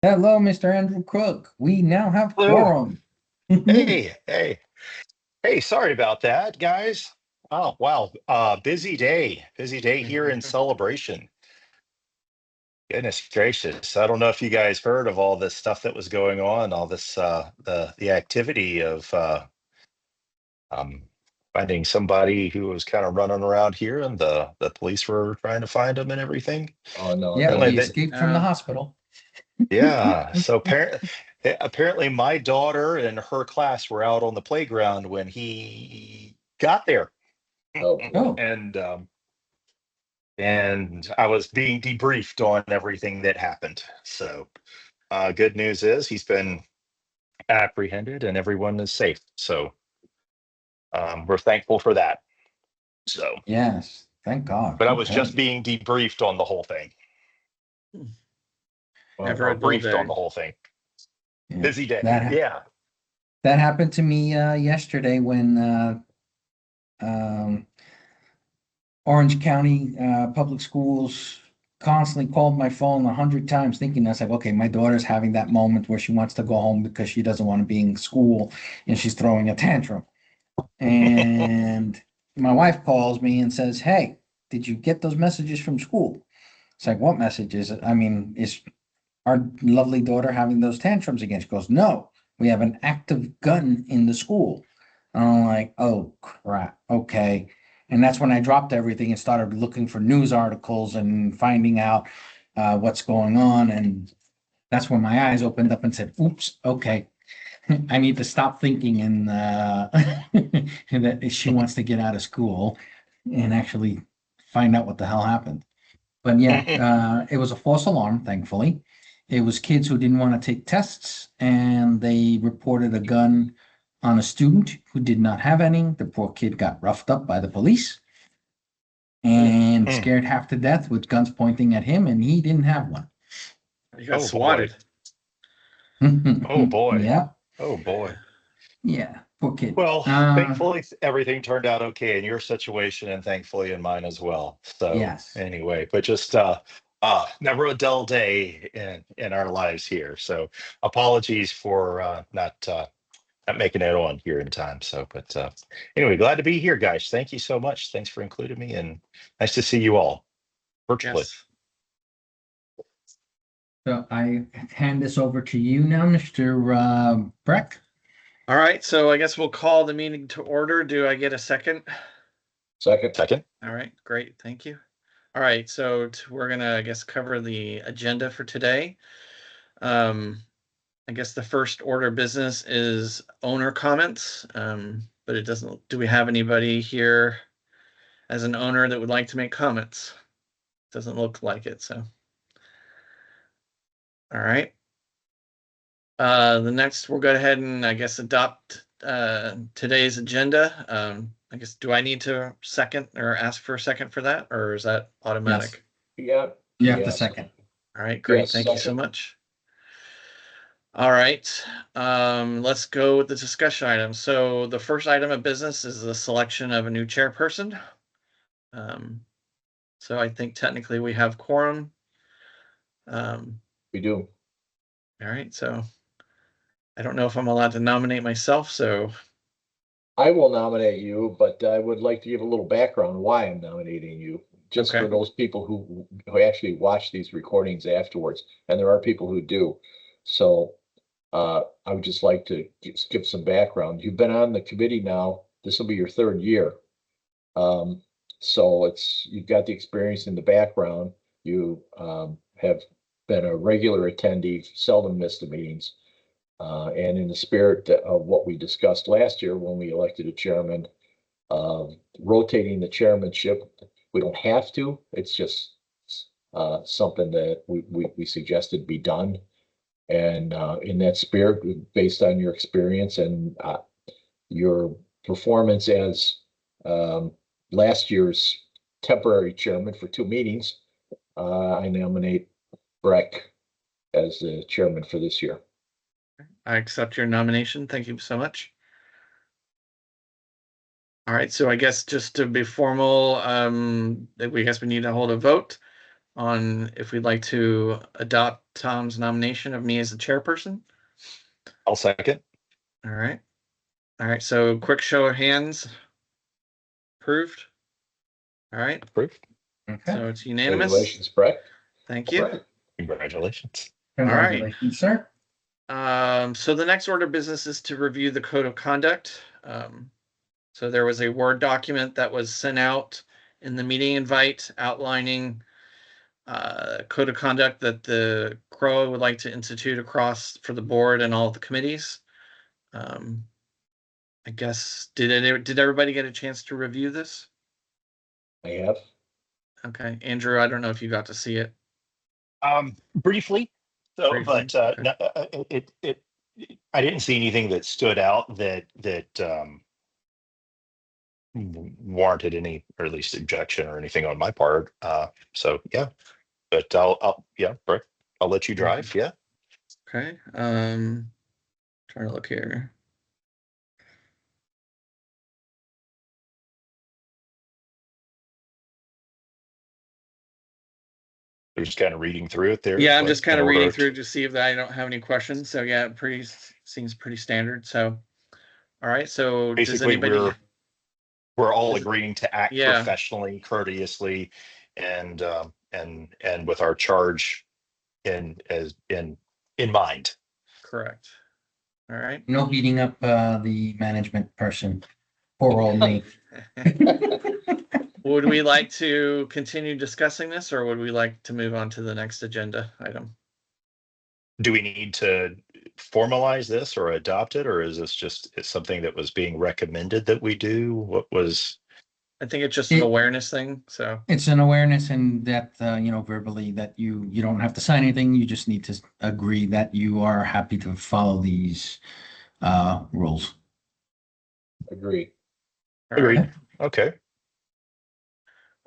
Hello, Mr. Andrew Cook. We now have Hello. quorum. Hey, sorry about that, guys. Oh, wow. Busy day here in Celebration. Goodness gracious. I don't know if you guys heard of all this stuff that was going on, all this the activity of um finding somebody who was kind of running around here and the police were trying to find him and everything. Oh no, Yep, Apparently he that's that escaped from the hospital. yeah, so apparently my daughter and her class were out on the playground when he got there. oh boy. Oh, and and I was being debriefed on everything that happened. So, good news is he's been apprehended and everyone is safe. So, we're thankful for that. So, yes. Thank God. but I was just Okay. being debriefed on the whole thing, Well, Never or a dull briefed on the day. whole thing. Yeah. Busy day. That ha- Yeah. that happened to me yesterday when um, Orange County Public Schools constantly called my phone 100 times, thinking that's like, okay, my daughter's having that moment where she wants to go home because she doesn't want to be in school and she's throwing a tantrum. And my wife calls me and says, "Hey, did you get those messages from school?" It's like, "What messages?" I mean, is our lovely daughter having those tantrums again? She goes, "No, we have an active gun in the school." And I'm like, "Oh crap, okay." And that's when I dropped everything and started looking for news articles and finding out what's going on. And that's when my eyes opened up and said, "Oops, okay, I need to stop thinking and that she wants to get out of school and actually find out what the hell happened." But yeah, it was a false alarm, thankfully. It was kids who didn't want to take tests and they reported a gun on a student who did not have any. The poor kid got roughed up by the police and scared half to death with guns pointing at him, and he didn't have one. You got Oh boy. swatted. Oh boy. Yeah, Oh boy. yeah, poor kid. Well, thankfully everything turned out okay in your situation and thankfully in mine as well. So Yes. anyway, but just never a dull day in our lives here. So apologies for not making it on here in time. So but anyway, glad to be here, guys. Thank you so much. Thanks for including me and nice to see you all virtually. Yes. So I hand this over to you now, Mr. Breck. All right. So I guess we'll call the meeting to order. Do I get a second? second. Second. All right. Great. Thank you. All right. So we're going to, I guess, cover the agenda for today. I guess the first order of business is owner comments. But it doesn't, do we have anybody here as an owner that would like to make comments? Doesn't look like it. So, all right. The next, we'll go ahead and I guess adopt today's agenda. I guess, do I need to second or ask for a second for that, or is that automatic? Yeah. You have the Yes. second. All right, great. Yes, Thank you so second. much. All right, let's go with the discussion items. So the first item of business is the selection of a new chairperson. Um, so I think technically we have quorum. We do. All right, so I don't know if I'm allowed to nominate myself, so I will nominate you, but I would like to give a little background why I'm nominating you, just okay. for those people who actually watch these recordings afterwards, and there are people who do. So I would just like to give some background. You've been on the committee now. This will be your third year. Um, so you've got the experience in the background. You have been a regular attendee, seldom missed the meetings. And in the spirit of what we discussed last year when we elected a chairman, rotating the chairmanship, we don't have to. It's just something that we suggested be done. And in that spirit, based on your experience and your performance as um, last year's temporary chairman for 2 meetings, I nominate Breck as the chairman for this year. I accept your nomination. Thank you so much. All right, so I guess just to be formal, we guess we need to hold a vote. on if we'd like to adopt Tom's nomination of me as the chairperson. I'll second. All right. All right. So quick show of hands. Approved. All right. Approved. Okay. So it's unanimous. Congratulations, Brett. Thank you. Brett. Congratulations. Congratulations, sir. So the next order of business is to review the code of conduct. So there was a Word document that was sent out in the meeting invite outlining code of conduct that the CROA would like to institute across for the board and all of the committees. I guess, did everybody get a chance to review this? I have. Okay, Andrew, I don't know if you got to see it. Briefly. So, Briefly, but okay. no, I didn't see anything that stood out that warranted any, or at least objection or anything on my part. So yeah, but I'll yeah, Brick, I'll let you drive. Yeah. Okay, trying to look here. We're just kind of reading through it there. Yeah, I'm but just kind in of reading order through to see if I don't have any questions. So yeah, seems pretty standard. So, all right. So does Basically, anybody? we're all agreeing to act Yeah. professionally, courteously, and with our charge in mind. Correct. All right. No beating up the management person. Poor old me. Would we like to continue discussing this, or would we like to move on to the next agenda item? Do we need to formalize this or adopt it, or is this just something that was being recommended that we do? What was? I think it's just an awareness thing. So It's an awareness and that, verbally that you don't have to sign anything. You just need to agree that you are happy to follow these rules. Agree. all right. Agreed. Okay.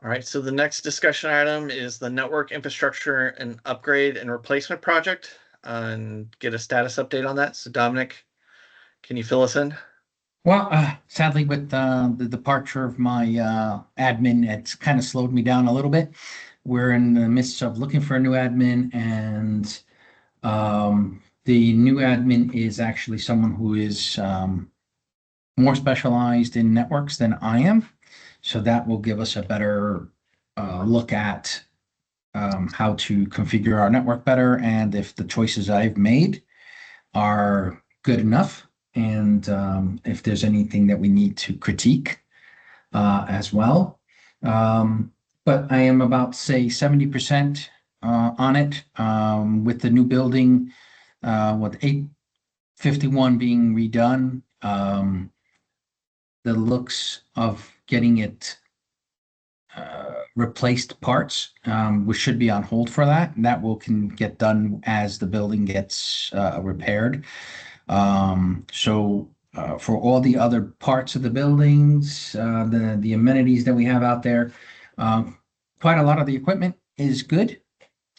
All right. So the next discussion item is the network infrastructure and upgrade and replacement project, and get a status update on that. So Dominic, can you fill us in? Well, sadly, with the departure of my admin, it's kind of slowed me down a little bit. We're in the midst of looking for a new admin, and the new admin is actually someone who is more specialized in networks than I am. So that will give us a better look at how to configure our network better, and if the choices I've made are good enough, and if there's anything that we need to critique as well. But I am about, say, 70% on it with the new building, with 851 being redone. The looks of getting it replaced parts, we should be on hold for that. And that can get done as the building gets repaired. So for all the other parts of the buildings, the amenities that we have out there, quite a lot of the equipment is good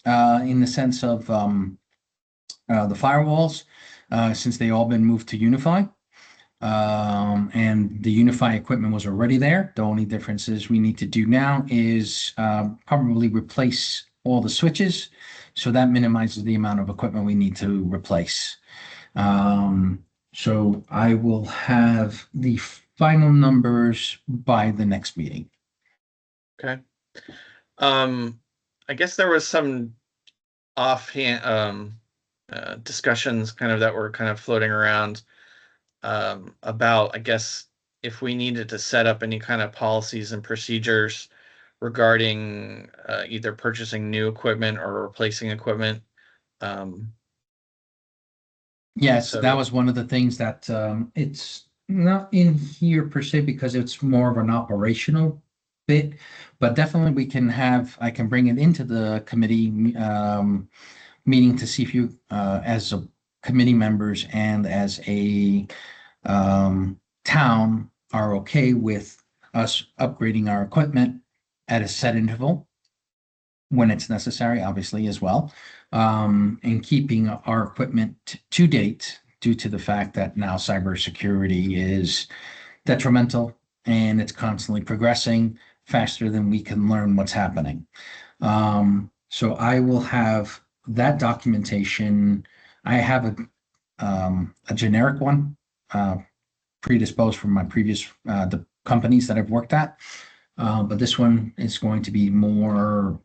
in the sense of the firewalls, since they all been moved to Unify. And the Unify equipment was already there. The only differences we need to do now is probably replace all the switches. So that minimizes the amount of equipment we need to replace. So I will have the final numbers by the next meeting. Okay. I guess there was some offhand discussions kind of that were kind of floating around about, I guess, if we needed to set up any kind of policies and procedures regarding either purchasing new equipment or replacing equipment. Yes, So- that was one of the things that it's not in here per se because it's more of an operational bit, but definitely I can bring it into the committee meeting to see if you, as a committee members and as a town, are okay with us upgrading our equipment at a set interval when it's necessary, obviously, as well. And keeping our equipment to date due to the fact that now cybersecurity is detrimental and it's constantly progressing faster than we can learn what's happening. So I will have that documentation. I have a generic one, predisposed from my previous, the companies that I've worked at. But this one is going to be more,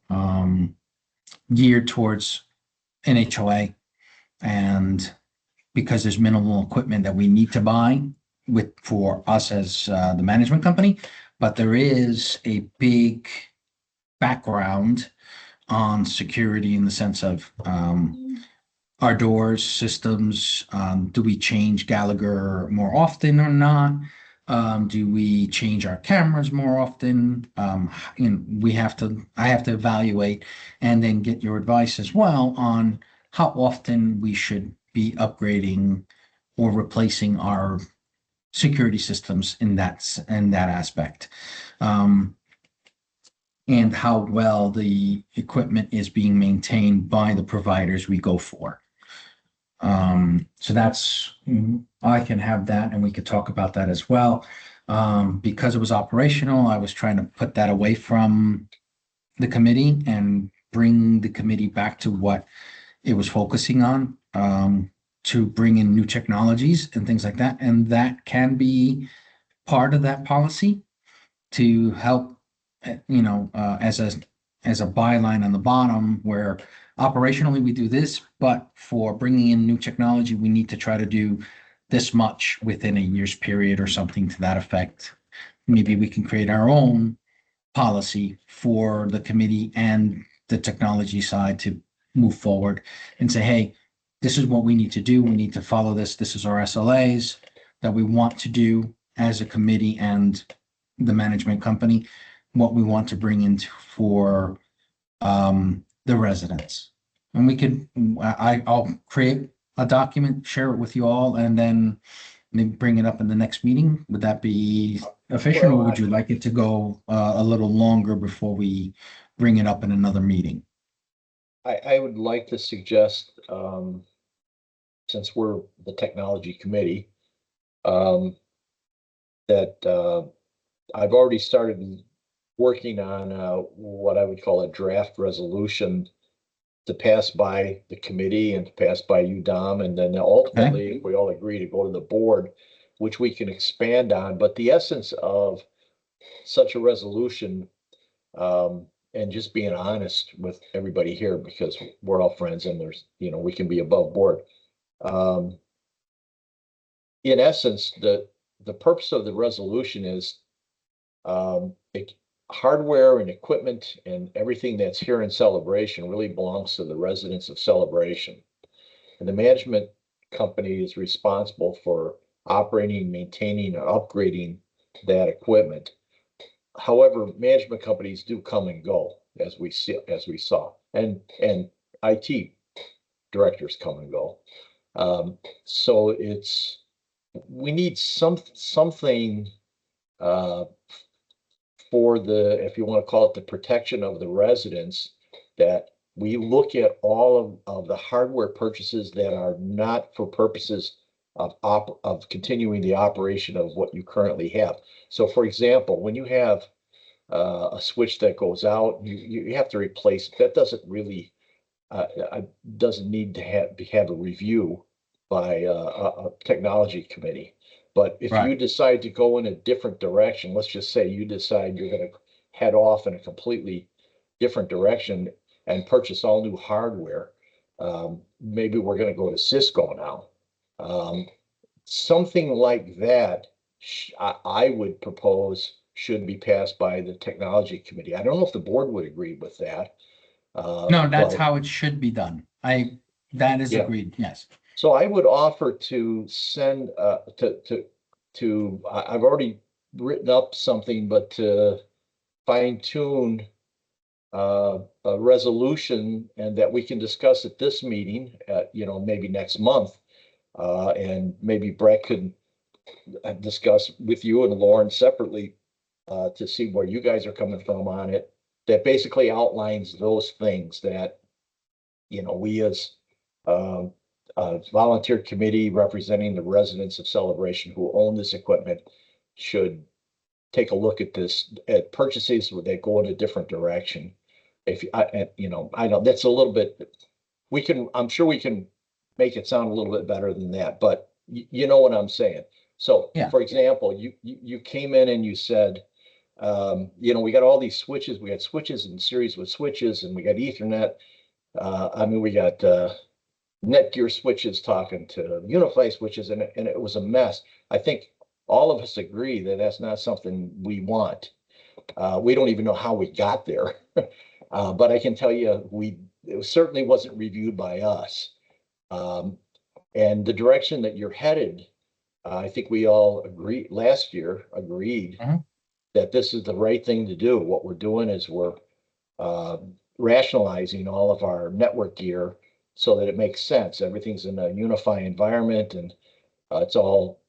geared towards NHOA. And because there's minimal equipment that we need to buy for us as, the management company, but there is a big background on security in the sense of, our doors, systems, do we change Gallagher more often or not? Do we change our cameras more often? I have to evaluate and then get your advice as well on how often we should be upgrading or replacing our security systems in that aspect. And how well the equipment is being maintained by the providers we go for. So that's, I can have that and we could talk about that as well. Because it was operational, I was trying to put that away from the committee and bring the committee back to what it was focusing on, to bring in new technologies and things like that. And that can be part of that policy to help, as a byline on the bottom where operationally we do this, but for bringing in new technology, we need to try to do this much within a year's period or something to that effect. Maybe we can create our own policy for the committee and the technology side to move forward and say, hey, this is what we need to do. We need to follow this. This is our SLAs that we want to do as a committee and the management company, what we want to bring in for the residents. And we could, I'll create a document, share it with you all, and then maybe bring it up in the next meeting. Would that be efficient, or would you like it to go a little longer before we bring it up in another meeting? I would like to suggest, since we're the technology committee, that I've already started working on what I would call a draft resolution to pass by the committee and to pass by you, Dom, and then ultimately, if we all agree to go to the board, which we can expand on. But the essence of such a resolution, and just being honest with everybody here, because we're all friends and there's, we can be above board. In essence, the purpose of the resolution is hardware and equipment and everything that's here in Celebration really belongs to the residents of Celebration. And the management company is responsible for operating, maintaining, and upgrading that equipment. However, management companies do come and go, as we saw, and IT directors come and go. So we need something for the, if you want to call it the protection of the residents, that we look at all of the hardware purchases that are not for purposes of continuing the operation of what you currently have. So for example, when you have a switch that goes out, you have to replace it. That doesn't really doesn't need to have a review by a technology committee. But if you decide to go in a different direction, let's just say you decide you're going to head off in a completely different direction and purchase all new hardware, maybe we're going to go to Cisco now. Something like that, I would propose should be passed by the technology committee. I don't know if the board would agree with that. No, that's how it should be done. That is agreed, yes. So I would offer to send I've already written up something, but to fine tune a resolution and that we can discuss at this meeting, maybe next month. And maybe Brett could discuss with you and Lauren separately to see where you guys are coming from on it. That basically outlines those things that, we as a volunteer committee representing the residents of Celebration who own this equipment should take a look at this, at purchases where they go in a different direction. if I know that's a little bit, I'm sure we can make it sound a little bit better than that, but you know what I'm saying. So, Yeah. for example, you came in and you said, we got all these switches, we got switches in series with switches, and we got Ethernet. We got Netgear switches talking to Unify switches, and it was a mess. I think all of us agree that that's not something we want. We don't even know how we got there. But I can tell you, it certainly wasn't reviewed by us. And the direction that you're headed, I think we all agreed Mhm. that this is the right thing to do. What we're doing is we're rationalizing all of our network gear so that it makes sense. Everything's in a unified environment, and it's all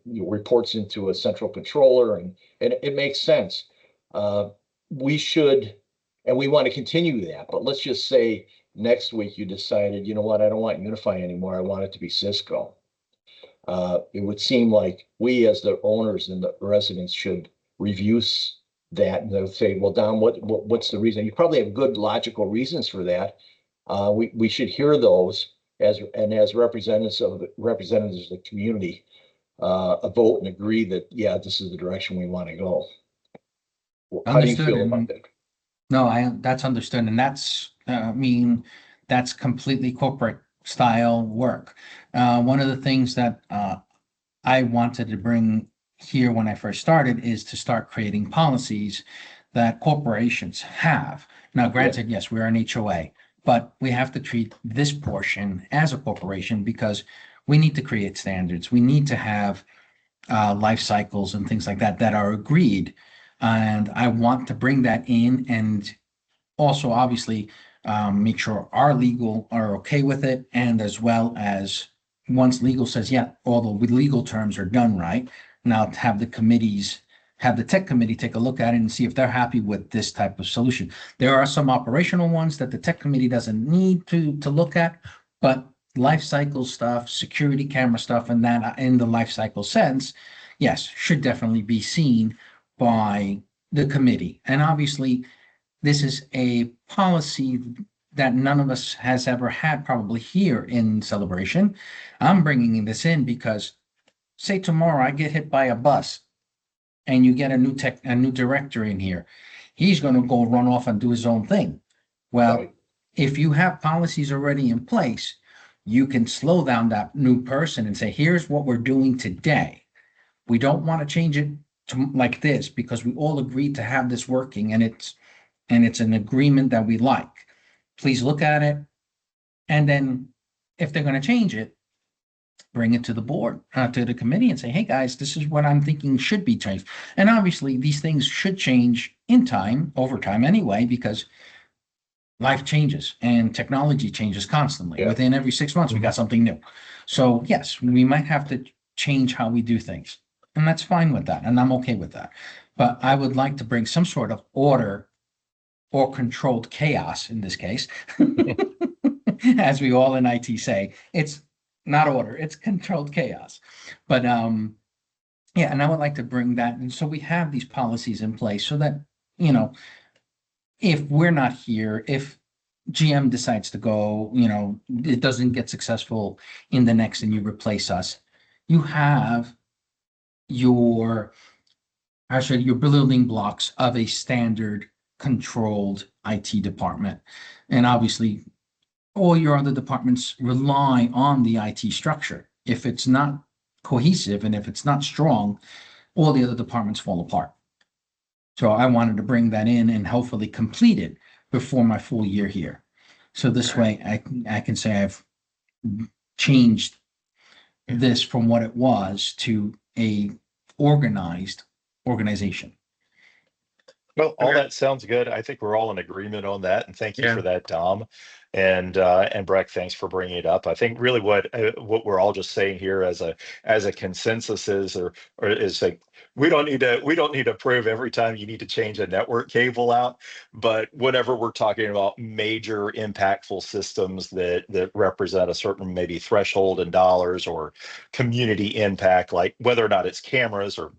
reports into a central controller, and it makes sense. We should, and we want to continue that. But let's just say next week you decided, you know what, I don't want Unify anymore. I want it to be Cisco. It would seem like we, as the owners and the residents, should review that, and they'll say, well, Don, what's the reason? You probably have good logical reasons for that. We should hear those as representatives of the community, vote and agree that, yeah, this is the direction we want to go. How do you Understood. feel about that? No, that's understood. And that's completely corporate style work. One of the things that I wanted to bring here when I first started is to start creating policies that corporations have. Now, granted, yes, we're an HOA, but we have to treat this portion as a corporation because we need to create standards. We need to have life cycles and things like that that are agreed. And I want to bring that in and also obviously make sure our legal are okay with it. And as well as once legal says, yeah, all the legal terms are done right, now to have the tech committee take a look at it and see if they're happy with this type of solution. There are some operational ones that the tech committee doesn't need to look at, but life cycle stuff, security camera stuff, and that in the life cycle sense, yes, should definitely be seen by the committee. And obviously, this is a policy that none of us has ever had probably here in Celebration. I'm bringing this in because say tomorrow I get hit by a bus and you get a new director in here. He's going to go run off and do his own thing. Well, Right. if you have policies already in place, you can slow down that new person and say, here's what we're doing today. We don't want to change it to like this because we all agreed to have this working and it's an agreement that we like. Please look at it. And then if they're going to change it, bring it to the board, to the committee and say, hey, guys, this is what I'm thinking should be changed. And obviously, these things should change in time, over time anyway, because life changes and technology changes constantly. Yeah. Within every 6 months, we got something new. So yes, we might have to change how we do things. And that's fine with that. And I'm okay with that. But I would like to bring some sort of order or controlled chaos in this case. As we all in IT say, it's not order, it's controlled chaos. But yeah, and I would like to bring that. And so we have these policies in place so that, if we're not here, if GM decides to go, it doesn't get successful in the next and you replace us, you have your building blocks of a standard controlled IT department. And obviously, all your other departments rely on the IT structure. If it's not cohesive and if it's not strong, all the other departments fall apart. So I wanted to bring that in and hopefully complete it before my full year here. So this way I can say I've changed this from what it was to a organized organization. Well, all Okay. that sounds good. I think we're all in agreement on that, and thank you Yeah. for that, Dom. And Breck, thanks for bringing it up. I think really what we're all just saying here as a consensus is, or is like we don't need to prove every time you need to change a network cable out, but whenever we're talking about major impactful systems that represent a certain maybe threshold in dollars or community impact, like whether or not it's cameras or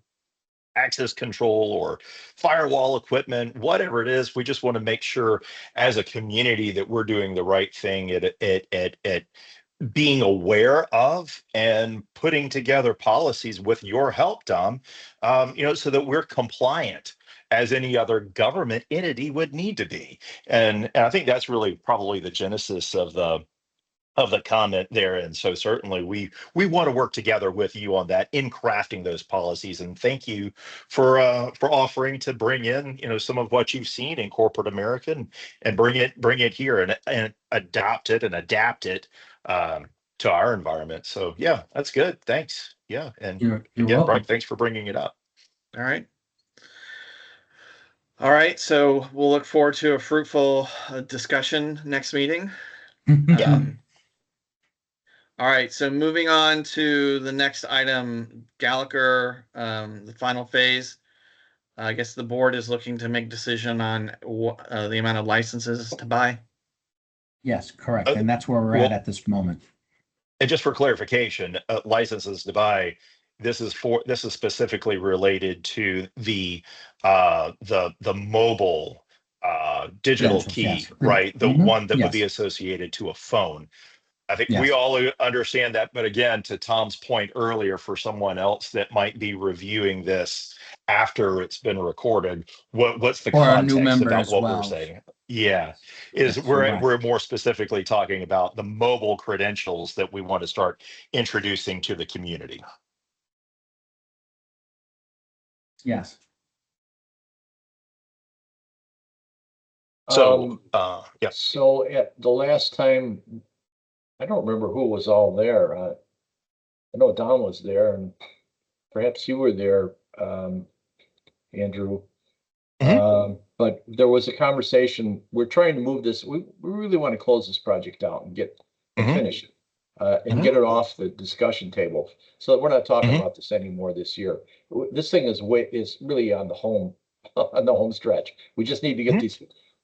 access control or firewall equipment, whatever it is. We just want to make sure as a community that we're doing the right thing at being aware of and putting together policies with your help, Dom, so that we're compliant as any other government entity would need to be. And I think that's really probably the genesis of the comment there. And so certainly we want to work together with you on that in crafting those policies. And thank you for offering to bring in, some of what you've seen in corporate America and bring it here and adopt it and adapt it to our environment. So yeah, that's good. Thanks. Yeah. And You're again, welcome. Brian, thanks for bringing it up. All right. All right, so we'll look forward to a fruitful discussion next meeting. All right, so moving on to the next item, Gallagher, the final phase. I guess the board is looking to make decision on the amount of licenses to buy. Yes, correct. And that's where we're at this moment. And just for clarification, licenses to buy, this is specifically related to the mobile digital Credentials, key, yes. right? The Mhm, one that would yes. be associated to a phone. I think Yes. we all understand that, but again, to Tom's point earlier, for someone else that might be reviewing this after it's been recorded, what's the Or a new context member about as what we're well. saying? Yeah, Yes, you're right. we're more specifically talking about the mobile credentials that we want to start introducing to the community. Yes. So, yeah. So at the last time, I don't remember who was all there. I know Don was there and perhaps you were there, Andrew. But there was a conversation. We're trying to move this. We really want to close this project out and finish it and get it off the discussion table so that we're not talking about this anymore this year. This thing is really on the home stretch. We just need to get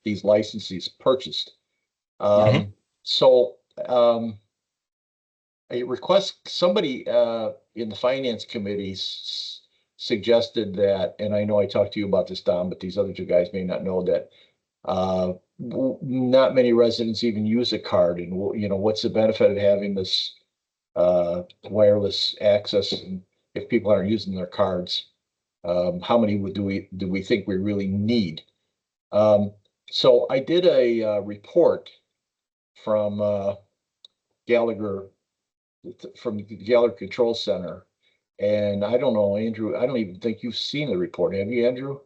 these licenses purchased. So a request, somebody in the finance committee suggested that, and I know I talked to you about this, Don, but these other two guys may not know that not many residents even use a card, and what's the benefit of having this wireless access, and if people aren't using their cards, how many do we think we really need? So I did a report from Gallagher, from the Gallagher Control Center. And I don't know, Andrew, I don't even think you've seen the report. Have you, Andrew?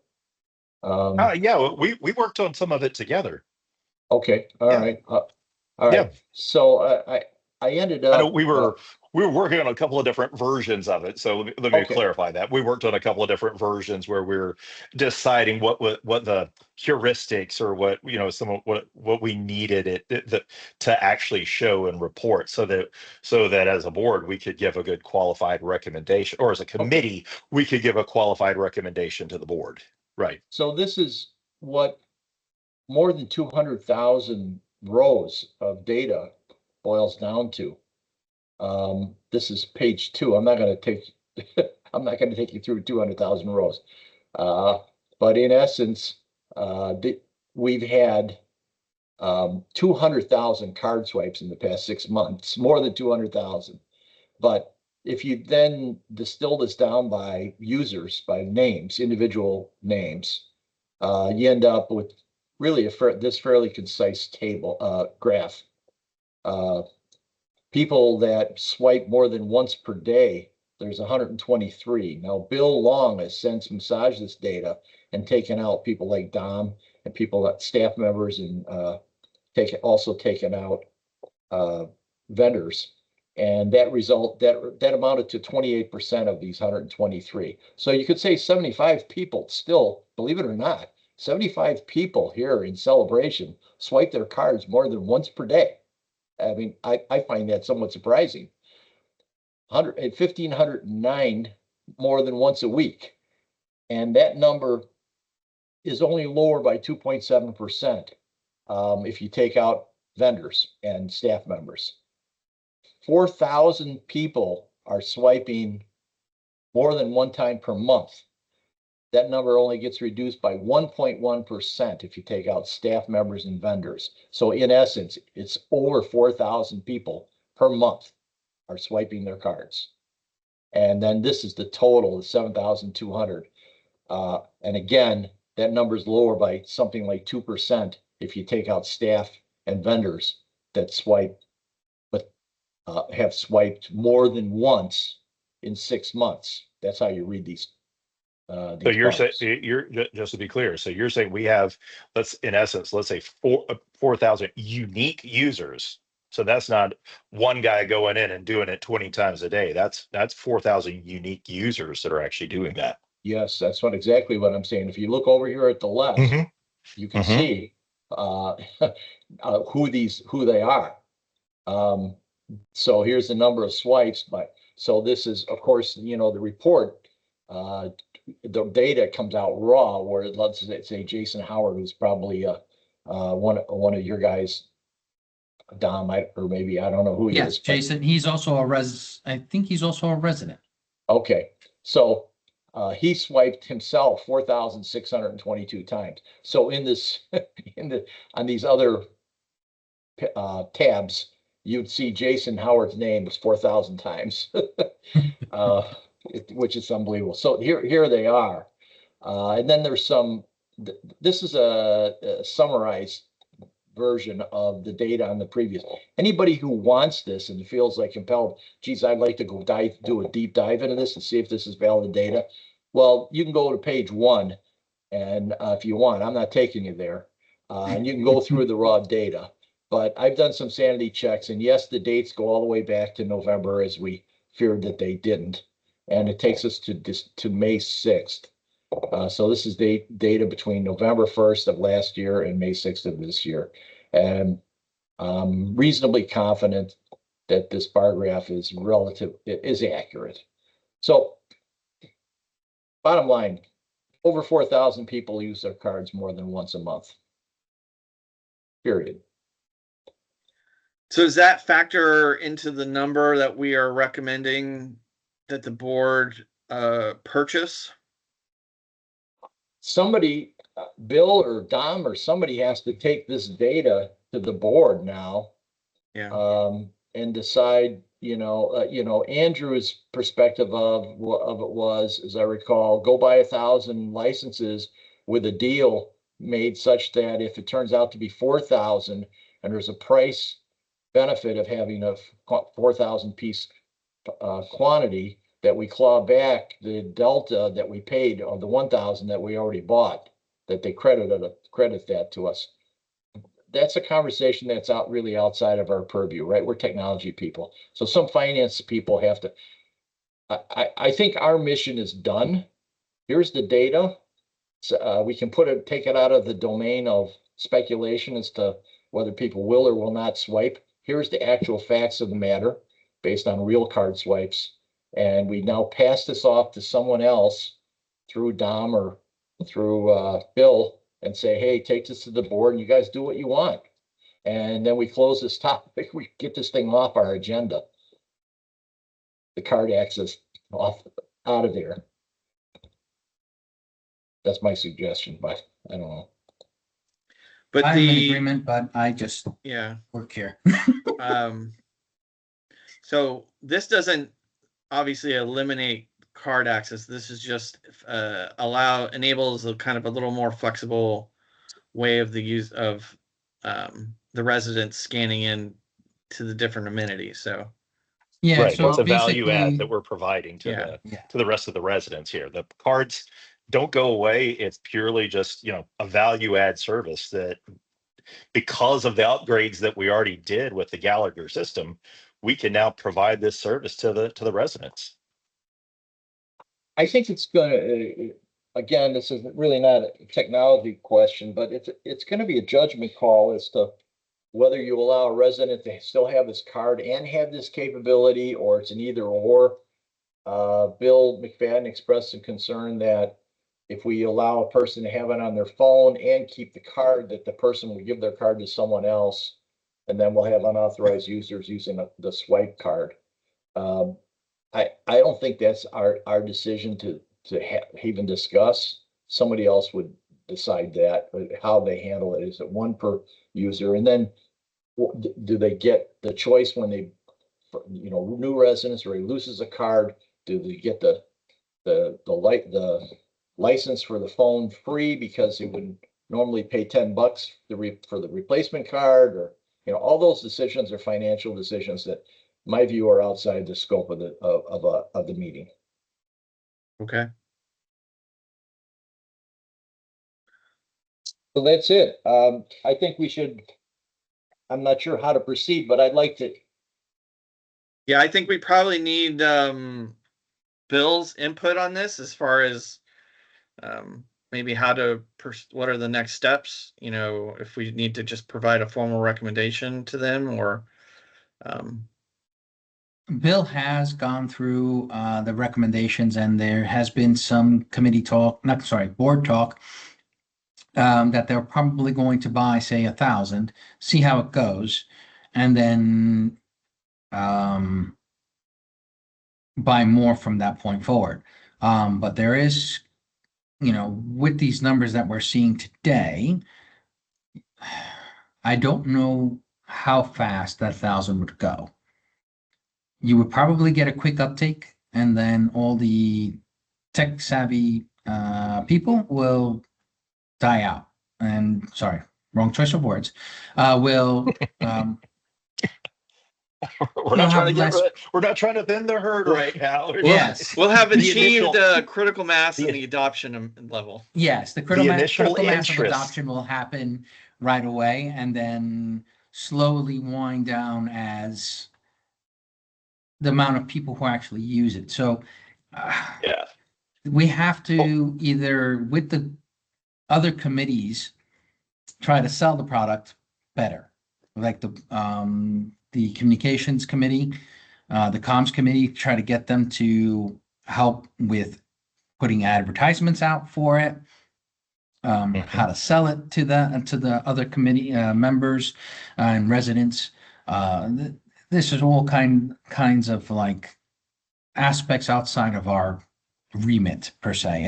Yeah, we worked on some of it together. Okay. All right. All right. Yeah. So I ended up. I know we were working on a couple of different versions of it. So let me clarify that. We worked on a couple of different versions where we're deciding what the heuristics or what we needed it to actually show and report so that as a board we could give a good qualified recommendation, or as a committee we could give a qualified recommendation to the board. Right. So this is what more than 200,000 rows of data boils down to. This is page 2. I'm not going to take you through 200,000 rows. But in essence, we've had 200,000 card swipes in the past 6 months, more than 200,000. But if you then distill this down by users, by names, individual names, you end up with really this fairly concise table, graph. People that swipe more than once per day, there's 123. Now, Bill Long has since massaged this data and taken out people like Dom and staff members, and also taken out vendors. And that amounted to 28% of these 123. So you could say 75 people still, believe it or not, 75 people here in Celebration swipe their cards more than once per day. I mean, I find that somewhat surprising. 1,509 more than once a week. And that number is only lower by 2.7% if you take out vendors and staff members. 4,000 people are swiping more than one time per month. that number only gets reduced by 1.1% if you take out staff members and vendors. So in essence, it's over 4,000 people per month are swiping their cards. And then this is the total, the 7,200. And again, that number is lower by something like 2% if you take out staff and vendors that swipe, but have swiped more than once in 6 months. That's how you read these. So you're saying, just to be clear, so you're saying we have, in essence, let's say 4,000 unique users. So that's not one guy going in and doing it 20 times a day. That's 4,000 unique users that are actually doing that. Yes, that's exactly what I'm saying. If you look over here at the left, Mhm. you can see who they are. So here's the number of swipes, so this is, of course, the report, the data comes out raw, where let's say Jason Howard, who's probably one of your guys, Dom, or maybe I don't know who he Yes, is. Jason, he's also I think he's also a resident. Okay, so he swiped himself 4,622 times. So in this, on these other tabs, you'd see Jason Howard's name is 4,000 times, which is unbelievable. So here they are. And then there's this is a summarized version of the data on the previous. Anybody who wants this and feels like compelled, geez, I'd like to go do a deep dive into this and see if this is valid data. Well, you can go to page 1, and if you want, I'm not taking you there, and you can go through the raw data. But I've done some sanity checks, and yes, the dates go all the way back to November, as we feared that they didn't, and it takes us to May 6th. So this is data between November 1st of last year and May 6th of this year. And I'm reasonably confident that this bar graph is accurate. So bottom line, over 4,000 people use their cards more than once a month. Period. So does that factor into the number that we are recommending that the board purchase? Somebody, Bill or Dom or somebody, has to take this data to the board now. Yeah. And decide, Andrew's perspective of it was, as I recall, go buy 1,000 licenses with a deal made such that if it turns out to be 4,000 and there's a price benefit of having a 4,000 piece quantity, that we claw back the delta that we paid on the 1,000 that we already bought, that they credit that to us. That's a conversation that's really outside of our purview, right? We're technology people. So some finance people have to, I think our mission is done. Here's the data. So, we can take it out of the domain of speculation as to whether people will or will not swipe. Here's the actual facts of the matter based on real card swipes. And we now pass this off to someone else through Dom or through Bill and say, hey, take this to the board and you guys do what you want. And then we close this topic. We get this thing off our agenda. The card access out of there. That's my suggestion, but I don't know. But I'm in agreement, but I just work here. So this doesn't obviously eliminate card access. This is just enables a kind of a little more flexible way of the use of the residents scanning in to the different amenities. So yeah, right. so It's a value basically, add that we're providing to the rest of the residents here. The cards don't go away. It's purely just, a value add service that, because of the upgrades that we already did with the Gallagher system, we can now provide this service to the residents. I think it's going to, again, this is really not a technology question, but it's going to be a judgment call as to whether you allow a resident to still have this card and have this capability, or it's an either or. Bill McFadden expressed some concern that if we allow a person to have it on their phone and keep the card, that the person will give their card to someone else, and then we'll have unauthorized users using the swipe card. I don't think that's our decision even discuss. Somebody else would decide that, but how they handle it. Is it one per user? And then do they get the choice when they, new residents, or he loses a card? Do they get the license for the phone free because he would normally pay $10 for the replacement card? Or, all those decisions are financial decisions that, in my view, are outside the scope of the meeting. Okay. So that's it. I think we should, I'm not sure how to proceed, but I'd like to, Yeah, I think we probably need Bill's input on this as far as maybe how to what are the next steps, if we need to just provide a formal recommendation to them, or Bill has gone through the recommendations, and there has been some committee talk, not sorry, board talk, that they're probably going to buy, say, 1,000, see how it goes, and then buy more from that point forward. But there is, with these numbers that we're seeing today, I don't know how fast that 1,000 would go. You would probably get a quick uptake, and then all the tech savvy people will die out. And sorry, wrong choice of words. Will We're You'll not trying have to less- we're not trying to bend the herd right now. Yes. we'll have The achieved initial- critical mass the- in the adoption level. yes, the critical initial mass of interest. adoption will happen right away, and then slowly wind down as the amount of people who actually use it. So Yeah. we have to either, with the other committees, try to sell the product better, like the communications committee, the comms committee, try to get them to help with putting advertisements out for it, how to sell it to the other committee members and residents. This is all kinds of like aspects outside of our remit per se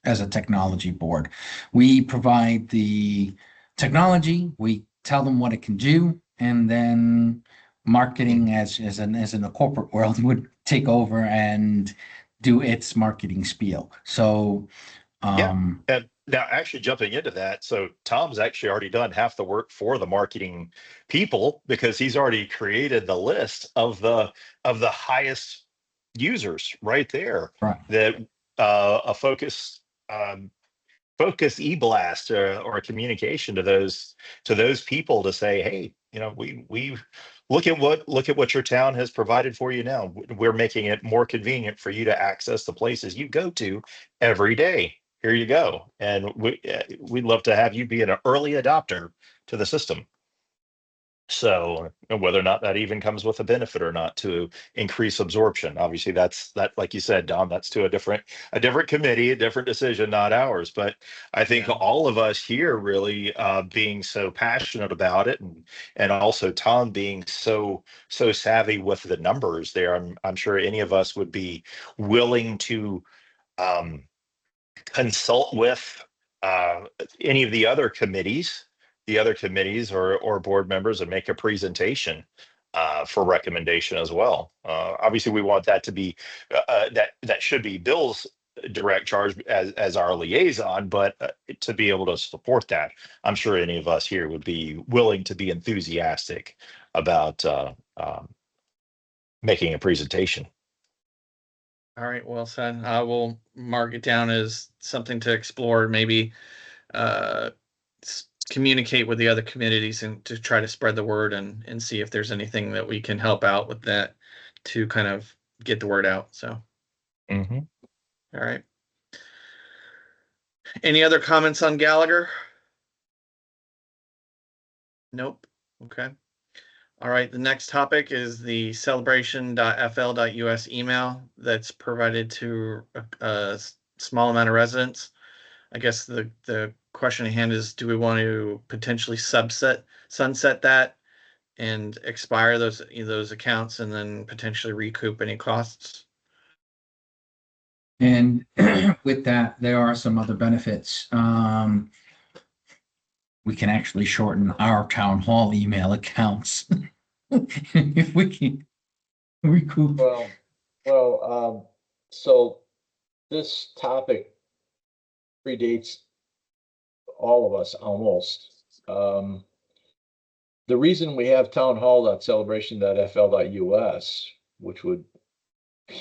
as a technology board. We provide the technology, we tell them what it can do, and then marketing as in a corporate world would take over and do its marketing spiel. So And now, actually jumping into that, so Tom's actually already done half the work for the marketing people, because he's already created the list of the highest users right there. right. That a focus e-blast or a communication to those people to say, hey, we look at what your town has provided for you now. We're making it more convenient for you to access the places you go to every day. Here you go. And we'd love to have you be an early adopter to the system. So whether or not that even comes with a benefit or not to increase absorption, obviously that, like you said, Don, that's to a different committee, a different decision, not ours. But I think all of us here really being so passionate about it, and also Tom being so savvy with the numbers there, I'm sure any of us would be willing to consult with any of the other committees or board members, and make a presentation for recommendation as well. Obviously, we want that to be that should be Bill's direct charge as our liaison, but to be able to support that, I'm sure any of us here would be willing to be enthusiastic about making a presentation. All right, well said. I will mark it down as something to explore, maybe communicate with the other communities and to try to spread the word and see if there's anything that we can help out with that to kind of get the word out. So, all right. Any other comments on Gallagher? Nope. Okay. All right, the next topic is the celebration.fl.us email that's provided to a small amount of residents. I guess the question at hand is, do we want to potentially sunset that and expire those accounts and then potentially recoup any costs? And with that, there are some other benefits. We can actually shorten our town hall email accounts. If we can recoup. So this topic predates all of us almost. The reason we have townhall.celebration.fl.us, which would,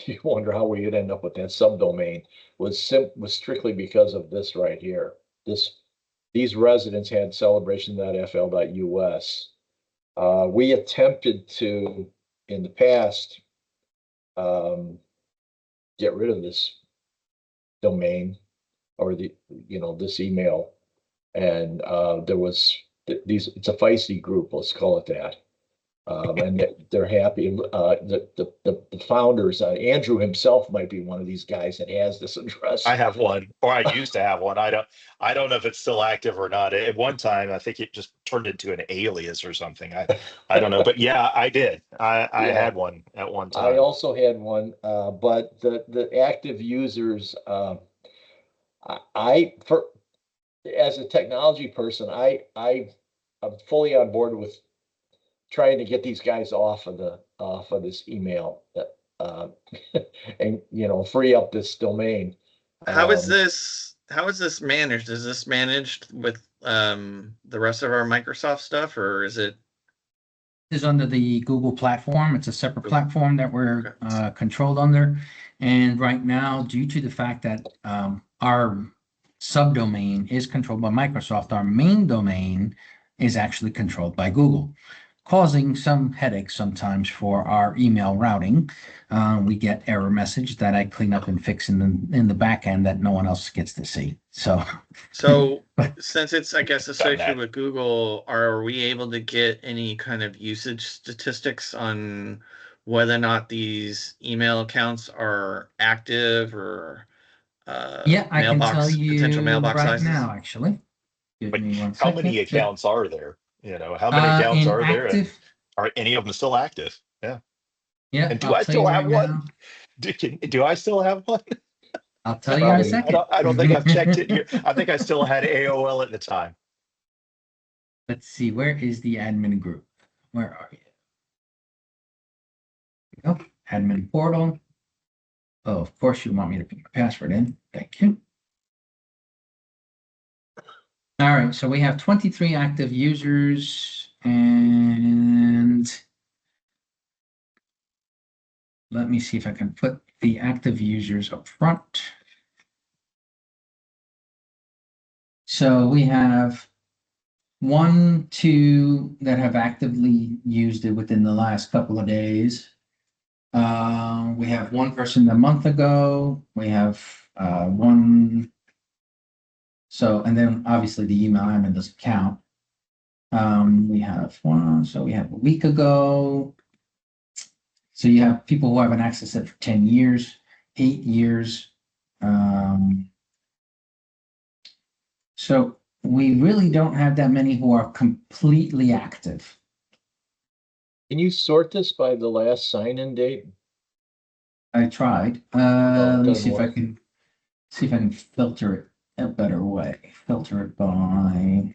you wonder how we would end up with that subdomain, was strictly because of this right here. These residents had celebration.fl.us. We attempted to, in the past, get rid of this domain or this email. And there was it's a feisty group, let's call it that. And they're happy. The founders, Andrew himself might be one of these guys that has this address. I have one, or I used to have one. I don't know if it's still active or not. At one time, I think it just turned into an alias or something. I don't know, but yeah, I did. I Yeah. had one at one I time. also had one, but the active users, as a technology person, I'm fully on board with trying to get these guys off of this email, and free up this domain. How is this managed? Is this managed with the rest of our Microsoft stuff, or is it? Is under the Google platform. It's a separate Google. platform that we're controlled under. And right now, due to the fact that our subdomain is controlled by Microsoft, our main domain is actually controlled by Google, causing some headaches sometimes for our email routing. We get error message that I clean up and fix in the back end that no one else gets to see. So Since it's, I guess, associated with Google, are we able to get any kind of usage statistics on whether or not these email accounts are active or yeah, I can tell potential you mailbox right sizes? now, actually. Give But me one how second. many accounts are there? How many accounts In are there, and active, are any of them still active? Yeah. yeah, And do I'll I tell you still have right one? now. Do I still have one? I'll tell you in a Probably. second. I don't think I've checked it here. I think I still had AOL at the time. Let's see, where is the admin group? Where are you? Oh, admin portal. Oh, of course you want me to put my password in. Thank you. All right, so we have 23 active users, and let me see if I can put the active users up front. So we have 1, 2 that have actively used it within the last couple of days. We have one person a month ago. We have one. So, and then obviously the email admin doesn't count. We have one. So we have a week ago. So you have people who haven't accessed it for 10 years, 8 years. So we really don't have that many who are completely active. Can you sort this by the last sign-in date? I tried. it Let me doesn't see if I work. can filter it a better way. Filter it by.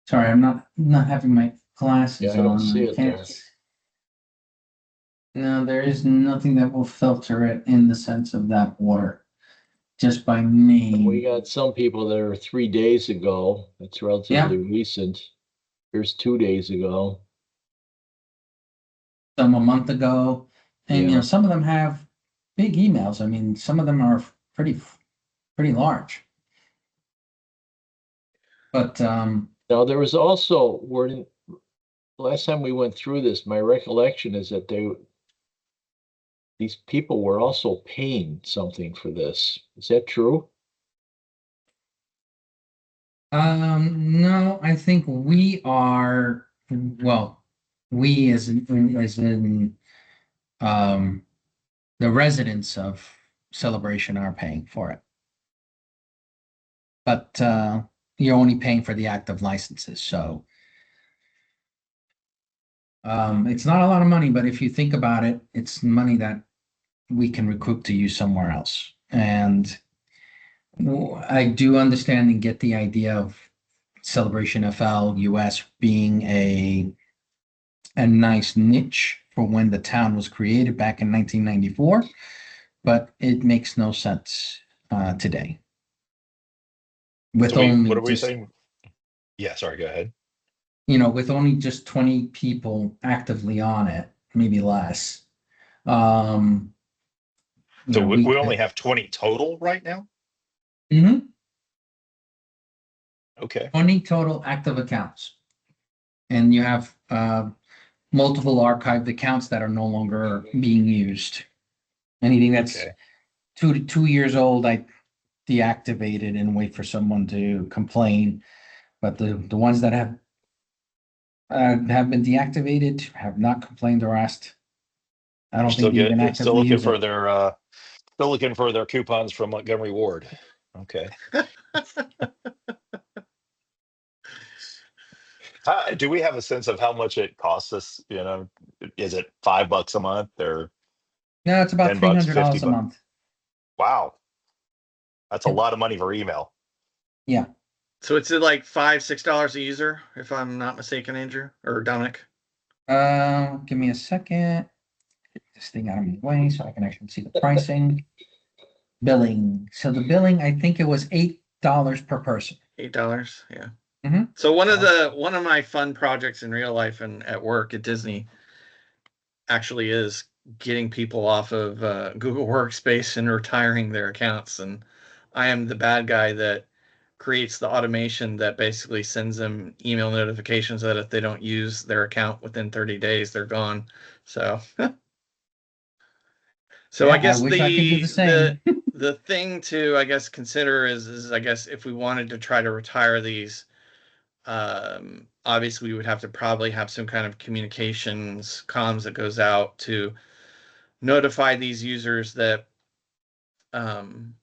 Sorry, I'm not having my glasses Yeah, I don't on. see it there. No, there is nothing that will filter it in the sense of that order. Just by name. We got some people that are 3 days ago. It's relatively recent. Here's 2 days ago. Some a month ago. And Yeah. some of them have big emails. I mean, some of them are pretty large. But Now there was also last time we went through this, my recollection is that these people were also paying something for this. Is that true? no, I think we are, well, we as in the residents of Celebration are paying for it. But you're only paying for the active licenses, so It's not a lot of money, but if you think about it, it's money that we can recoup to use somewhere else. And I do understand and get the idea of Celebration FL US being a nice niche for when the town was created back in 1994, but it makes no sense today. With So what only are we just, saying? Yeah, sorry, go ahead. with only just 20 people actively on it, maybe less. Um, So we we only could. have 20 total right now? Mhm. Okay. 20 total active accounts. And you have multiple archived accounts that are no longer being used. Anything that's Okay. 2 years old, I deactivated and wait for someone to complain. But the ones that have been deactivated have not complained or asked. I They're don't think still they even good. Still actively looking use for it. their coupons from Montgomery Ward. Okay. Do we have a sense of how much it costs us? Is it $5 a month or No, it's about 10 bucks, $300 a 50 bucks? month. Wow. That's a Yep. lot of money for email. Yeah. So it's like $5, $6 a user, if I'm not mistaken, Andrew or Dominic. Give me a second. Get this thing out of my way so I can actually see the pricing. Billing. So the billing, I think it was $8 per person. $8, yeah. Mhm. So one of Wow. my fun projects in real life and at work at Disney actually is getting people off of Google Workspace and retiring their accounts. And I am the bad guy that creates the automation that basically sends them email notifications that if they don't use their account within 30 days, they're gone. So, so I Yeah, I guess wish I could do the same. the thing to I guess consider is I guess if we wanted to try to retire these, obviously we would have to probably have some kind of communications comms that goes out to notify these users that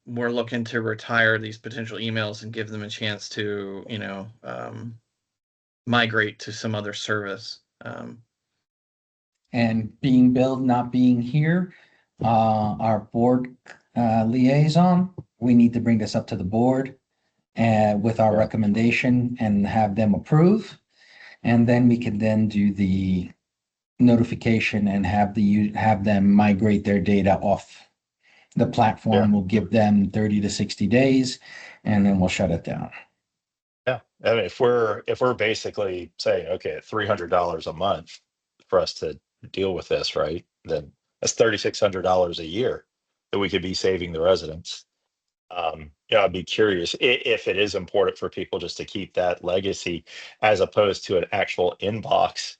we're looking to retire these potential emails and give them a chance to, migrate to some other service. And being billed, not being here, our board liaison, we need to bring this up to the board with our Yeah. recommendation and have them approve. And then we can then do the notification and have them migrate their data off the Yeah. platform. Will give them 30 to 60 days and then we'll shut it down. Yeah. I mean, if we're basically saying, okay, at $300 a month for us to deal with this, right? Then that's $3,600 a year that we could be saving the residents. Yeah, I'd be curious if it is important for people just to keep that legacy as opposed to an actual inbox.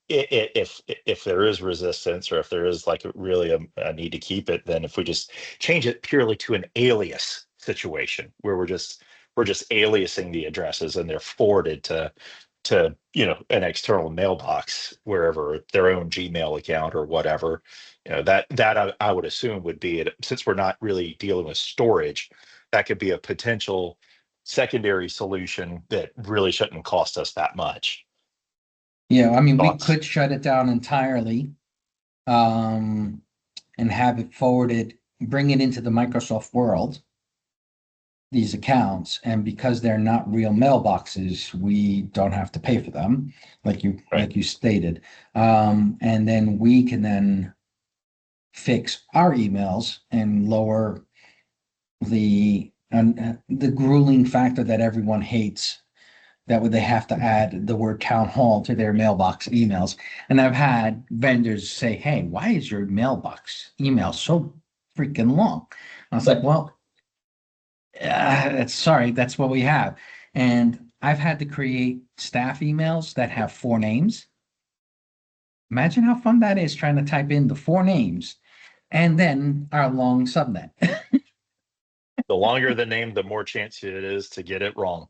If there is resistance or if there is like really a need to keep it, then if we just change it purely to an alias situation where we're just aliasing the addresses and they're forwarded to an external mailbox wherever their own Gmail account or whatever, that I would assume would be it, since we're not really dealing with storage, that could be a potential secondary solution that really shouldn't cost us that much. Yeah, I mean, we Thoughts? could shut it down entirely, um, and have it forwarded, bring it into the Microsoft world, these accounts, and because they're not real mailboxes, we don't have to pay for them, Right. like you stated. And then we can then fix our emails and lower the grueling factor that everyone hates, that would they have to add the word town hall to their mailbox emails. And I've had vendors say, hey, why is your mailbox email so freaking long? I was like, well, sorry, that's what we have. And I've had to create staff emails that have 4 names. Imagine how fun that is trying to type in the 4 names and then our long subnet. The longer the name, the more chance it is to get it wrong.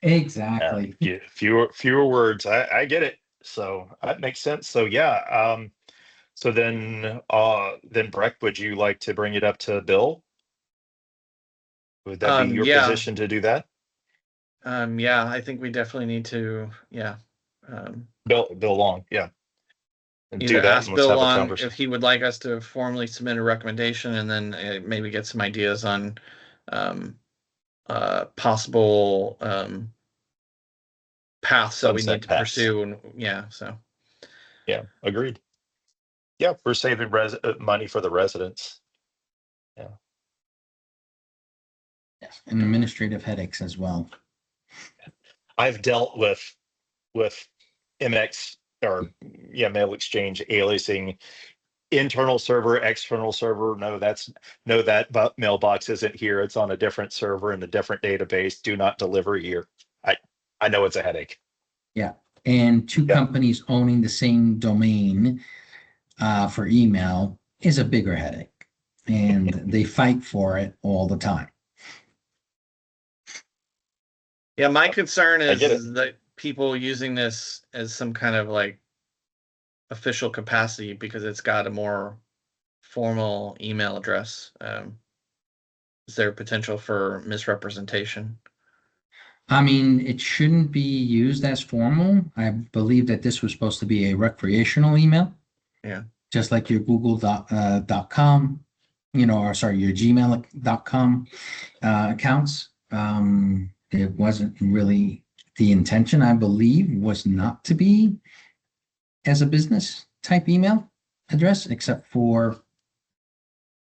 Exactly. Fewer words. I get it. So that makes sense. So yeah. So then Breck, would you like to bring it up to Bill? Would that be your Yeah, position to do that? yeah, I think we definitely need to, yeah, Bill Long, yeah. And do Either that ask and let's Bill have a Long conversation. if he would like us to formally submit a recommendation, and then maybe get some ideas on possible paths that we Sunset need to paths. pursue. And yeah, so Yeah, agreed. Yeah, we're saving money for the residents. Yeah. Yes, and administrative headaches as well. I've dealt with MX or mail exchange aliasing, internal server, external server. No, that mailbox isn't here. It's on a different server in a different database. Do not deliver here. I know it's a headache. Yeah, and two Yeah. companies owning the same domain for email is a bigger headache, and they fight for it all the time. yeah, my concern I get it. is that people using this as some kind of like official capacity because it's got a more formal email address. Is there potential for misrepresentation? I mean, it shouldn't be used as formal. I believe that this was supposed to be a recreational email. Yeah. Just like your Google.com, or sorry, your Gmail.com accounts. It wasn't really the intention, I believe, was not to be as a business type email address, except for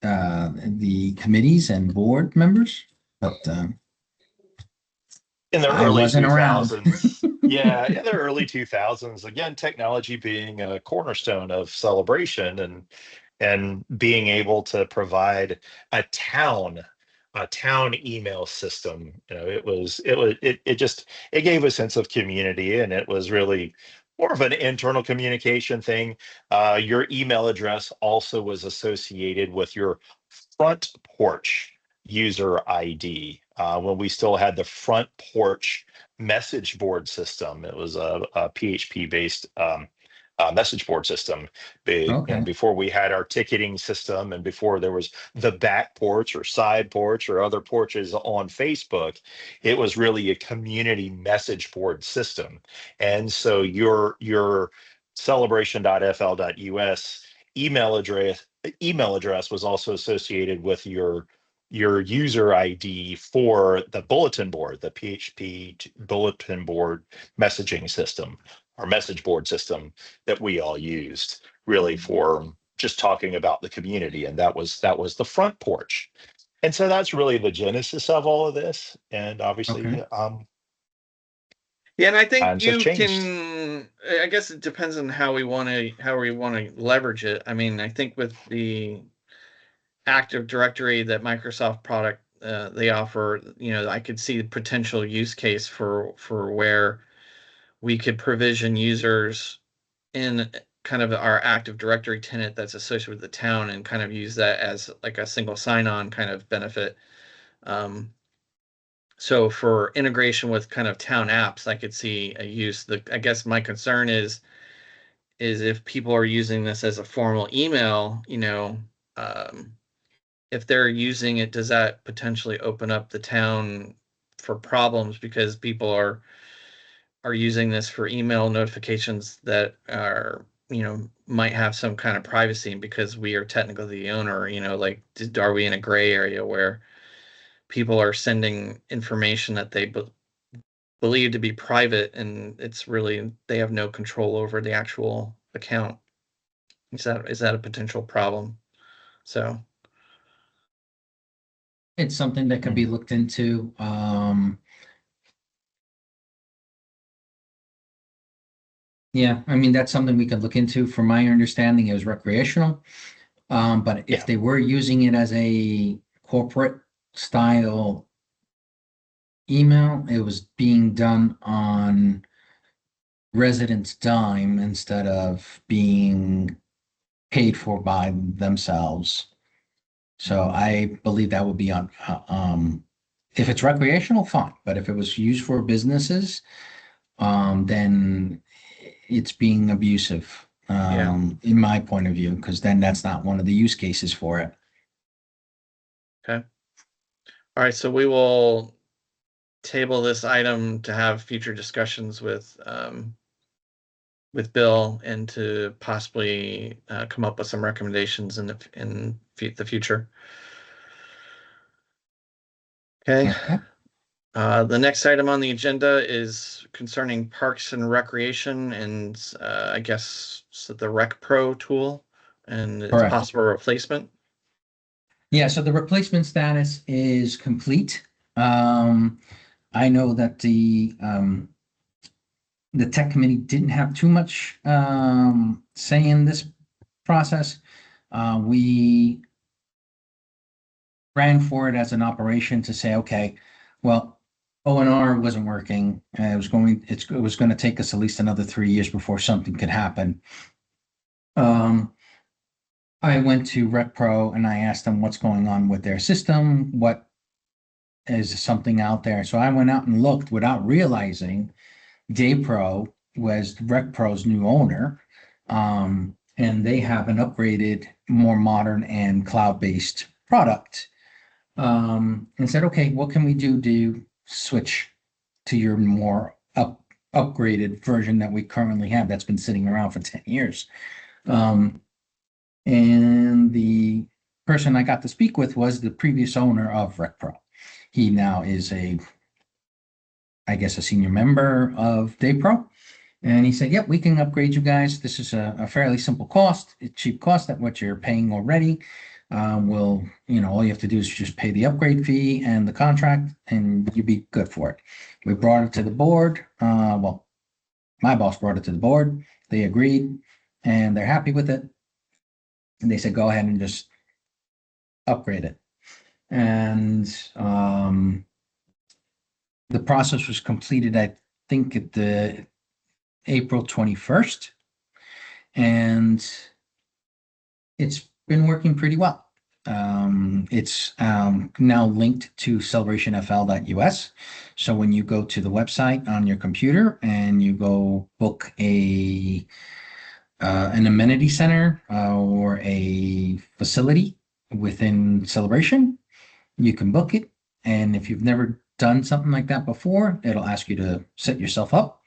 the committees and board members. But In the I early wasn't around. 2000s. Yeah, in the early 2000s, again, technology being a cornerstone of celebration and being able to provide a town email system. It gave a sense of community, and it was really more of an internal communication thing. Your email address also was associated with your front porch user ID. When we still had the front porch message board system, it was a PHP based message board system. Okay. Before we had our ticketing system, and before there was the back porch or side porch or other porches on Facebook, it was really a community message board system. And so your celebration.fl.us email address was also associated with your user ID for the bulletin board, the PHP bulletin board messaging system or message board system that we all used really for just talking about the community. And that was the front porch. And so that's really the genesis of all of this. And obviously, Okay. Yeah, and I think times have you changed. can. I guess it depends on how we want to leverage it. I mean, I think with the Active Directory that Microsoft product they offer, I could see the potential use case for where we could provision users in kind of our Active Directory tenant that's associated with the town and kind of use that as like a single sign-on kind of benefit. So for integration with kind of town apps, I could see a use. I guess my concern is if people are using this as a formal email, if they're using it, does that potentially open up the town for problems because people are using this for email notifications that are, might have some kind of privacy, and because we are technically the owner, like, are we in a gray area where people are sending information that they believe to be private and it's really they have no control over the actual account? Is that a potential problem? So It's something that could be looked into. Yeah, I mean, that's something we could look into. From my understanding, it was recreational. But if Yeah. they were using it as a corporate style email, it was being done on residents' dime instead of being paid for by themselves. So I believe that would be on, if it's recreational, fine, but if it was used for businesses, then it's being abusive, in my point of view, because then that's not one of the use cases for it. okay. All right, so we will table this item to have future discussions with with Bill and to possibly come up with some recommendations in the future. Okay. Okay. The next item on the agenda is concerning Parks and Recreation and I guess the Rec Pro tool and its Correct. possible replacement. Yeah, so the replacement status is complete. I know that the tech committee didn't have too much say in this process. We ran for it as an operation to say, okay, well, ONR wasn't working. It was going to take us at least another 3 years before something could happen. I went to Rec Pro and I asked them what's going on with their system, what is something out there. So I went out and looked without realizing DayPro was Rec Pro's new owner. And they have an upgraded, more modern and cloud-based product. And said, okay, what can we do to switch to your more upgraded version that we currently have that's been sitting around for 10 years? And the person I got to speak with was the previous owner of Rec Pro. He now is I guess, a senior member of DayPro. And he said, yep, we can upgrade you guys. This is a fairly simple cost, a cheap cost at what you're paying already. All you have to do is just pay the upgrade fee and the contract and you'll be good for it. We brought it to the board. Well, my boss brought it to the board. They agreed and they're happy with it. And they said, go ahead and just upgrade it. And the process was completed, I think, at the April 21st. And it's been working pretty well. It's now linked to celebrationfl.us. So when you go to the website on your computer and you go book an amenity center or a facility within Celebration, you can book it. And if you've never done something like that before, it'll ask you to set yourself up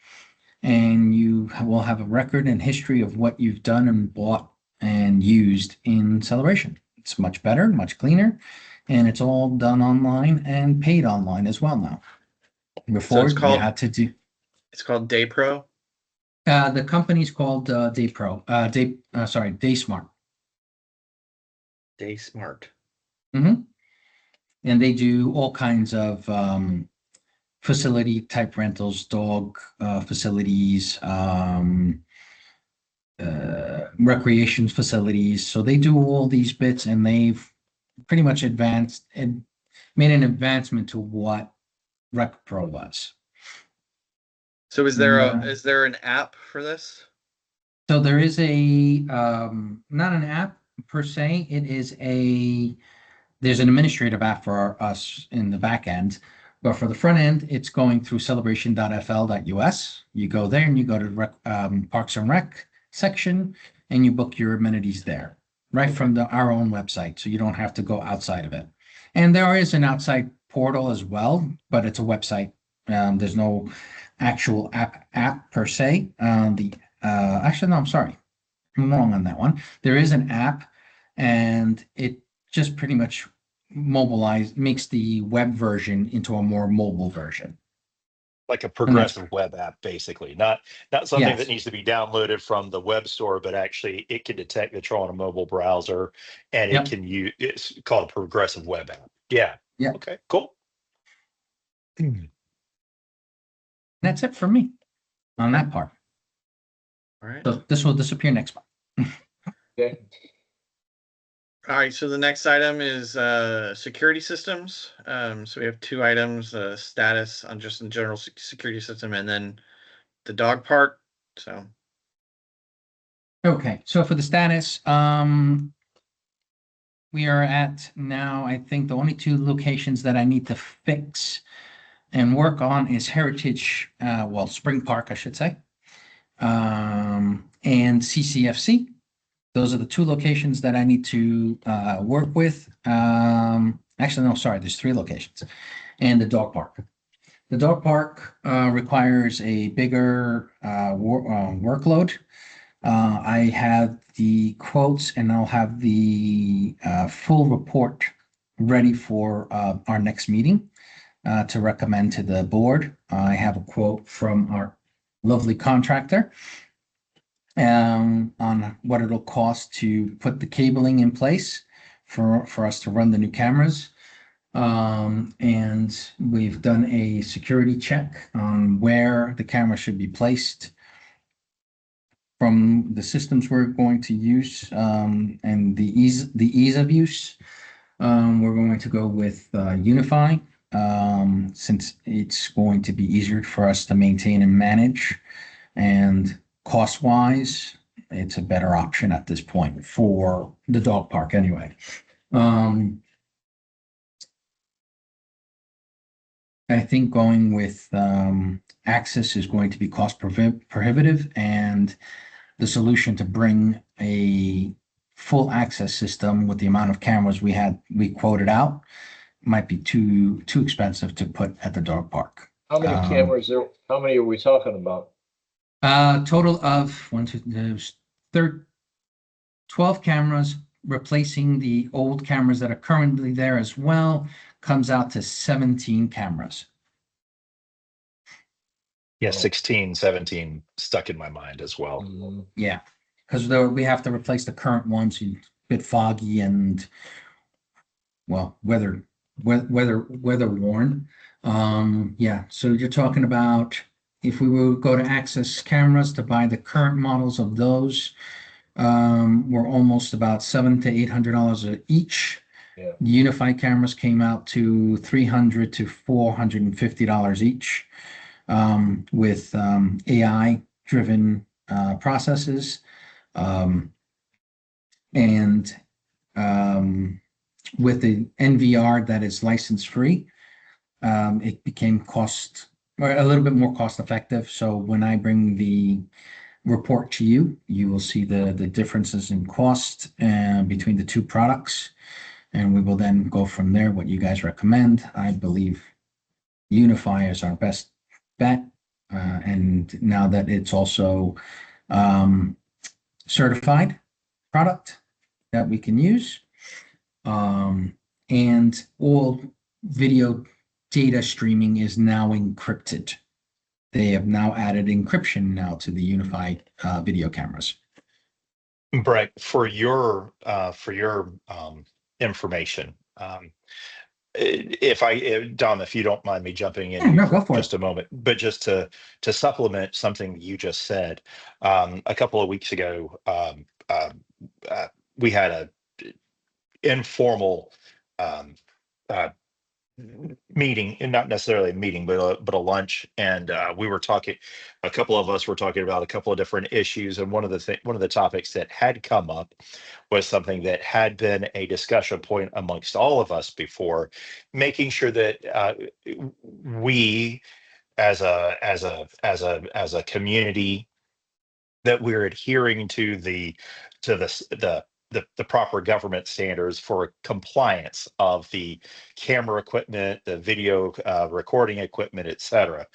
and you will have a record and history of what you've done and bought and used in Celebration. It's much better, much cleaner, and it's all done online and paid online as well now. Before it's you called- had to do. It's called DayPro. The company's called DayPro. DaySmart. DaySmart. Mm-hmm. And they do all kinds of facility type rentals, dog facilities, recreation facilities. So they do all these bits and they've pretty much advanced and made an advancement to what Rec Pro was. So is there Yeah. is there an app for this? So there is a not an app per se. There's an administrative app for us in the back end, but for the front end, it's going through celebration.fl.us. You go there and you go to Parks and Rec section and you book your amenities there, right from our own website. So you don't have to go outside of it. And there is an outside portal as well, but it's a website. There's no actual app per se. Actually, no, I'm sorry. I'm wrong on that one. There is an app and it just pretty much makes the web version into a more mobile version. Like a progressive web app, basically. Not something Yes. that needs to be downloaded from the web store, but actually it can detect that you're on a mobile browser and Yep. it's called a progressive web app. Yeah. Yeah. Okay, cool. That's it for me on that part. All right. So this will disappear next month. Okay. All right, so the next item is security systems. So we have two items, status on just in general security system and then the dog park. So Okay, so for the status, we are at now, I think the only two locations that I need to fix and work on is Heritage, Spring Park, I should say, and CCFC. Those are the two locations that I need to work with. Actually, no, sorry, there's three locations and the dog park. The dog park requires a bigger workload. I have the quotes and I'll have the full report ready for our next meeting to recommend to the board. I have a quote from our lovely contractor on what it'll cost to put the cabling in place for us to run the new cameras. And we've done a security check on where the camera should be placed from the systems we're going to use, and the ease of use. We're going to go with Unify, since it's going to be easier for us to maintain and manage, and cost-wise, it's a better option at this point for the dog park anyway. I think going with Access is going to be cost prohibitive, and the solution to bring a full access system with the amount of cameras we quoted out might be too expensive to put at the dog park. How many cameras there? How many are we talking about? Total of 12 cameras, replacing the old cameras that are currently there as well, comes out to 17 cameras. Yeah, Oh. 16, 17 stuck in my mind as well. Mhm. Yeah, because we have to replace the current ones, a bit foggy and, well, weather worn. Yeah, so you're talking about, if we will go to Access Cameras to buy the current models of those, we're almost about $700 to $800 each. Yeah. Unify cameras came out to $300 to $450 each, with AI driven processes, and with the NVR that is license free, it became a little bit more cost effective. So when I bring the report to you, you will see the differences in cost between the two products, and we will then go from there. What you guys recommend, I believe Unify is our best bet, and now that it's also certified product that we can use, and all video data streaming is now encrypted. They have now added encryption now to the Unify video cameras. Brett, for your information, Dom, if you don't mind me jumping in Yeah, no, here go for for just a moment, but just to supplement something you just said, a couple of weeks ago, we had a informal uh, meeting, and not necessarily a meeting, but a lunch, and we were talking. A couple of us were talking about a couple of different issues, and one of the topics that had come up was something that had been a discussion point amongst all of us before, making sure that we, as a community, that we're adhering to the proper government standards for compliance of the camera equipment, the video recording equipment, et cetera.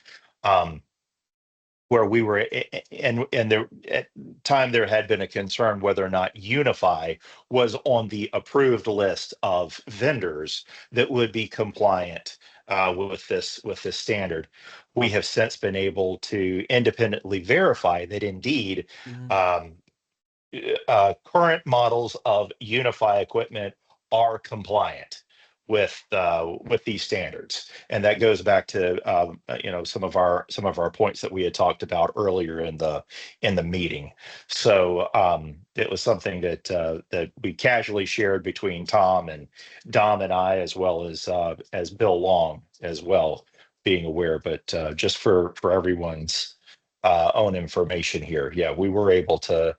Where we were, and there at time there had been a concern whether or not Unify was on the approved list of vendors that would be compliant with this standard. We have since been able to independently verify that indeed current models of Unify equipment are compliant with these standards, and that goes back to some of our points that we had talked about earlier in the meeting. So it was something that we casually shared between Tom and Dom and I, as well as Bill Long as well, being aware. But just for everyone's own information here, yeah, we were able to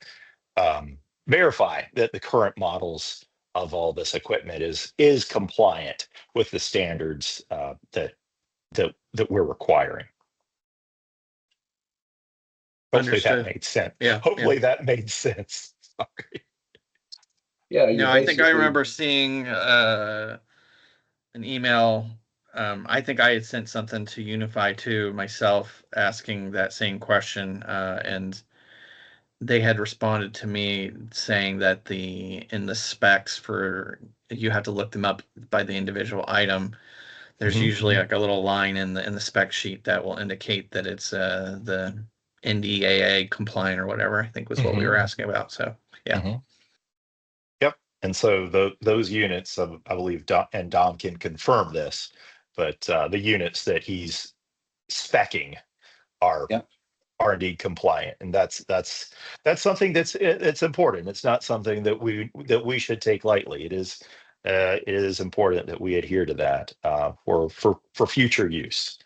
verify that the current models of all this equipment is compliant with the standards that we're requiring. Hopefully that Understood. made sense. Yeah, Hopefully that made sense. Sorry. Yeah, you No, I think I basically- remember seeing an email I think I had sent something to Unify too myself asking that same question, and they had responded to me saying that in the specs for, you have to look them up by the individual item. There's Mhm. usually like a little line in the spec sheet that will indicate that it's the NDAA compliant or whatever, I think was what we were asking about. So yeah. Mhm. Yep. And so those units, I believe, and Dom can confirm this, but the units that he's specking are Yep. are indeed compliant, and that's something it's important. It's not something that we should take lightly. It is important that we adhere to that for future use.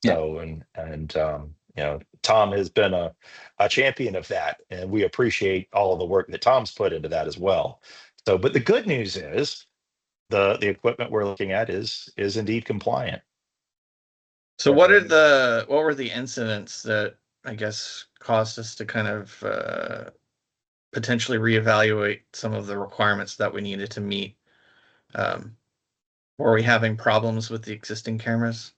Yeah. So Tom has been a champion of that, and we appreciate all of the work that Tom's put into that as well. So, but the good news is the equipment we're looking at is indeed compliant. So what were the incidents that I guess caused us to kind of potentially reevaluate some of the requirements that we needed to meet? Were we having problems with the existing cameras?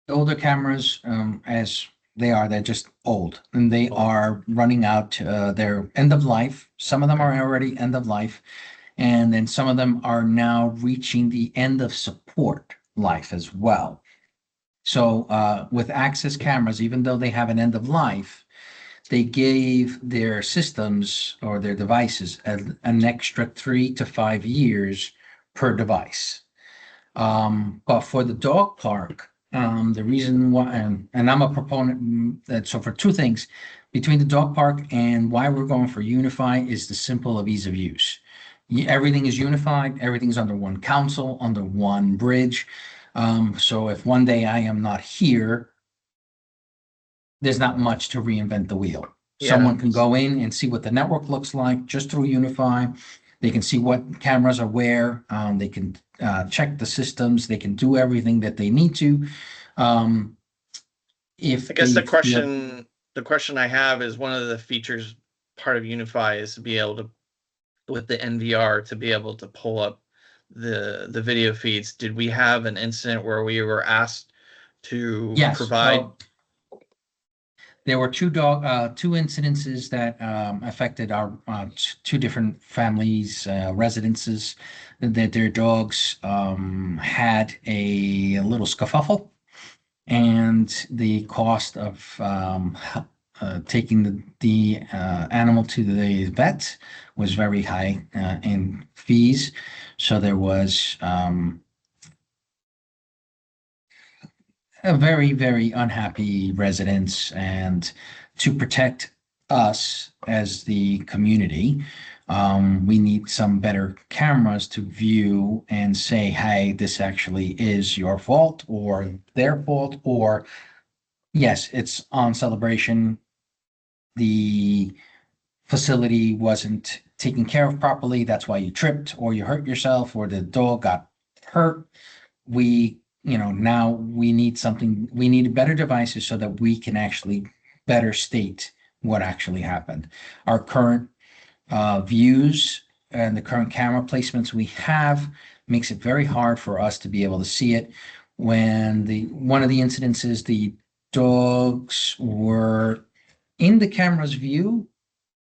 The older cameras, as they're just old and they Old. are running out, their end of life. Some of them are already end of life. And then some of them are now reaching the end of support life as well. So with access cameras, even though they have an end of life, they gave their systems or their devices an extra 3 to 5 years per device. But for the dog park, the reason why, and I'm a proponent, so for two things, between the dog park and why we're going for Unify is the simple of ease of use. Everything is unified, everything's under one council, under one bridge. So if one day I am not here, there's not much to reinvent the wheel. Yeah. Someone can go in and see what the network looks like just through Unify. They can see what cameras are where. They can check the systems. They can do everything that they need to. If I guess they the question I have is, one of the features part of Unify is to be able to, with the NVR, to be able to pull up the video feeds. Did we have an incident where we were asked to yes, provide? there were two incidences that affected our two different families, residences, that their dogs had a little scuffle, and the cost of taking the animal to the vet was very high in fees. So there was a very, very unhappy residents, and to protect us as the community, we need some better cameras to view and say, hey, this actually is your fault or their fault, or yes, it's on Celebration. The facility wasn't taken care of properly. That's why you tripped or you hurt yourself or the dog got hurt. Now we need better devices so that we can actually better state what actually happened. Our current views and the current camera placements we have makes it very hard for us to be able to see it. When one of the incidences, the dogs were in the camera's view,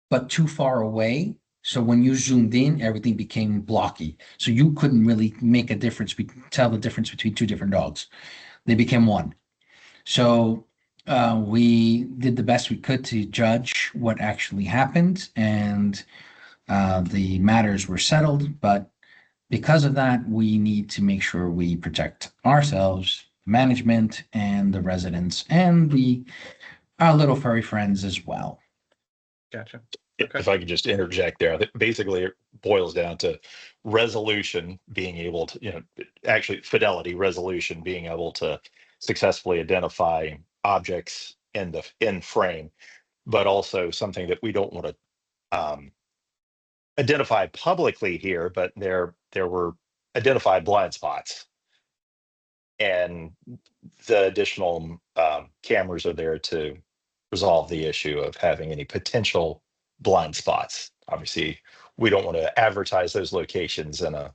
but too far away. So when you zoomed in, everything became blocky. So you couldn't really make a difference, tell the difference between two different dogs. They became one. So we did the best we could to judge what actually happened, and the matters were settled. But because of that, we need to make sure we protect ourselves, management, and the residents, and our little furry friends as well. Gotcha. If I could just interject there, that basically it boils down to resolution being able to, actually fidelity resolution being able to successfully identify objects in frame, but also something that we don't want to identify publicly here, but there were identified blind spots, and the additional cameras are there to resolve the issue of having any potential blind spots. Obviously, we don't want to advertise those locations in a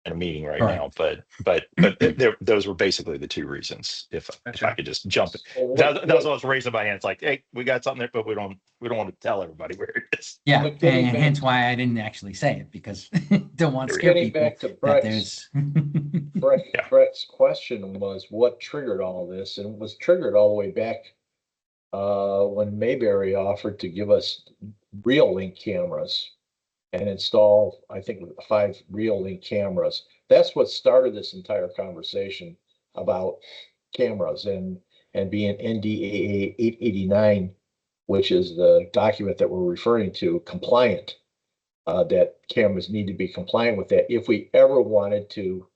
in a meeting right Right. now, but those were basically the two reasons. If I Gotcha. could just jump, So that was what I was raising my hand. It's like, hey, we got something there, but we don't want to tell everybody where it is. Yeah, But getting and back- hence why I didn't actually say it, because don't want to There we scare Getting people back to that Brett's, there's. Yeah. Brett's question was what triggered all this, and it was triggered all the way back when Mayberry offered to give us Reolink cameras and install, I think, 5 Reolink cameras. That's what started this entire conversation about cameras and being NDAA 889, which is the document that we're referring to, compliant. That cameras need to be compliant with that if we ever wanted to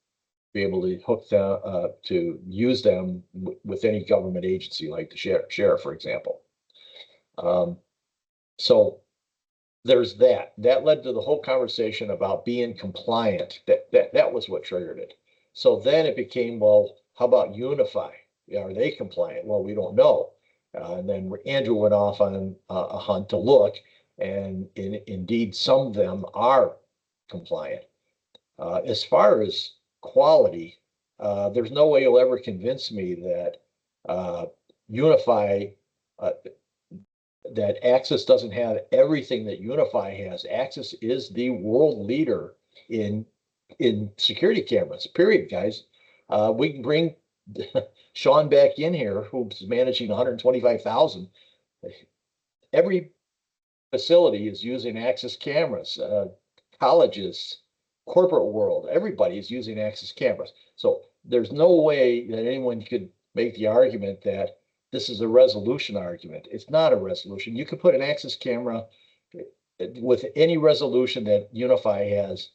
be able to hook them, to use them with any government agency like the sheriff, for example. So there's that. That led to the whole conversation about being compliant. That was what triggered it. So then it became, well, how about Unify? Are they compliant? Well, we don't know. And then Andrew went off on a hunt to look, and indeed some of them are compliant. As far as quality, there's no way you'll ever convince me that Unify, that Axis doesn't have everything that Unify has. Axis is the world leader in security cameras, period, guys. We can bring Sean back in here, who's managing 125,000. Every facility is using Axis cameras, colleges, corporate world, everybody is using Axis cameras. So there's no way that anyone could make the argument that this is a resolution argument. It's not a resolution. You could put an Axis camera with any resolution that Unify has.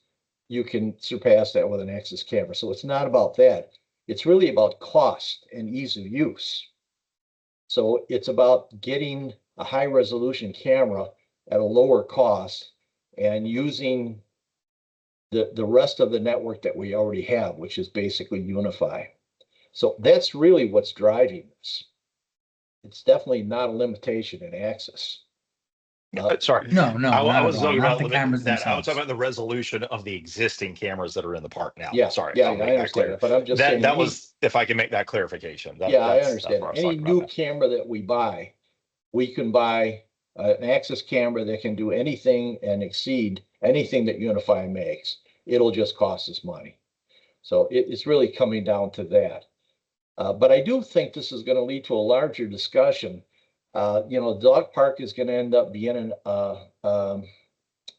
You can surpass that with an Axis camera. So it's not about that. It's really about cost and ease of use. So it's about getting a high resolution camera at a lower cost and using the rest of the network that we already have, which is basically Unify. So that's really what's driving this. It's definitely not a limitation in access. Sorry. No, I not at wasn't all. talking Not about the cameras that. I was themselves. talking about the resolution of the existing cameras that are in the park now. Yeah, Sorry, yeah, I'll I make that understand clear. it, but I'm just saying. That was, if I can make that clarification. Yeah, I that's understand. what I was Any talking new about. camera that we buy, we can buy an Axis camera that can do anything and exceed anything that Unify makes. It'll just cost us money. So it's really coming down to that. But I do think this is going to lead to a larger discussion. Dog Park is going to end up being an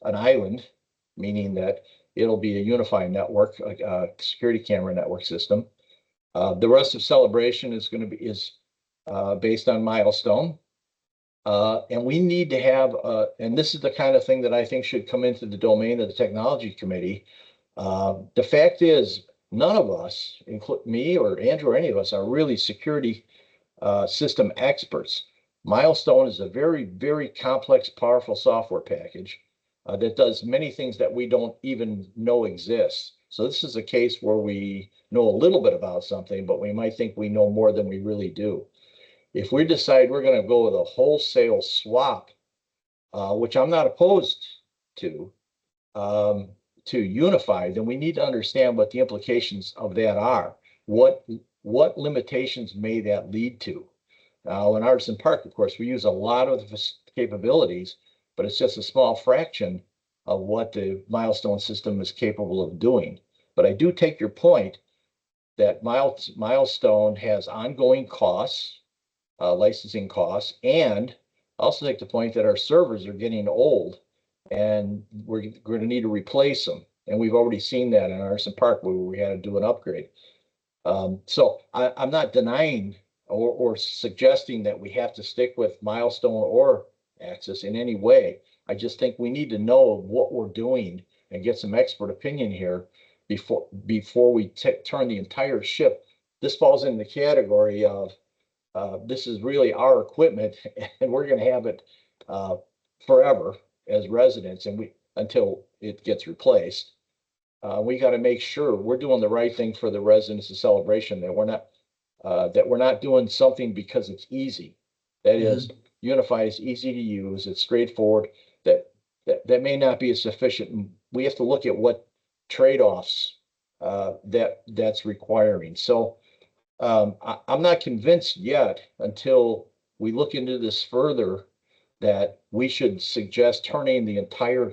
island, meaning that it'll be a unified network, a security camera network system. The rest of Celebration is going to be based on Milestone. And we need to have, and this is the kind of thing that I think should come into the domain of the technology committee. The fact is, none of us, including me or Andrew or any of us, are really security system experts. Milestone is a very, very complex, powerful software package that does many things that we don't even know exist. So this is a case where we know a little bit about something, but we might think we know more than we really do. If we decide we're going to go with a wholesale swap, which I'm not opposed to Unify, then we need to understand what the implications of that are. What limitations may that lead to? Now, in Artisan Park, of course, we use a lot of the capabilities, but it's just a small fraction of what the Milestone system is capable of doing. But I do take your point that Milestone has ongoing costs, licensing costs, and also take the point that our servers are getting old and we're going to need to replace them. And we've already seen that in Artisan Park where we had to do an upgrade. So I'm not denying or suggesting that we have to stick with Milestone or Axis in any way. I just think we need to know what we're doing and get some expert opinion here before we turn the entire ship. This falls in the category of this is really our equipment and we're going to have it forever as residents and until it gets replaced. We got to make sure we're doing the right thing for the residents of Celebration, that we're not doing something because it's easy. That is, Unify is easy to use, it's straightforward, that may not be sufficient. We have to look at what trade-offs that's requiring. So I'm not convinced yet until we look into this further that we should suggest turning the entire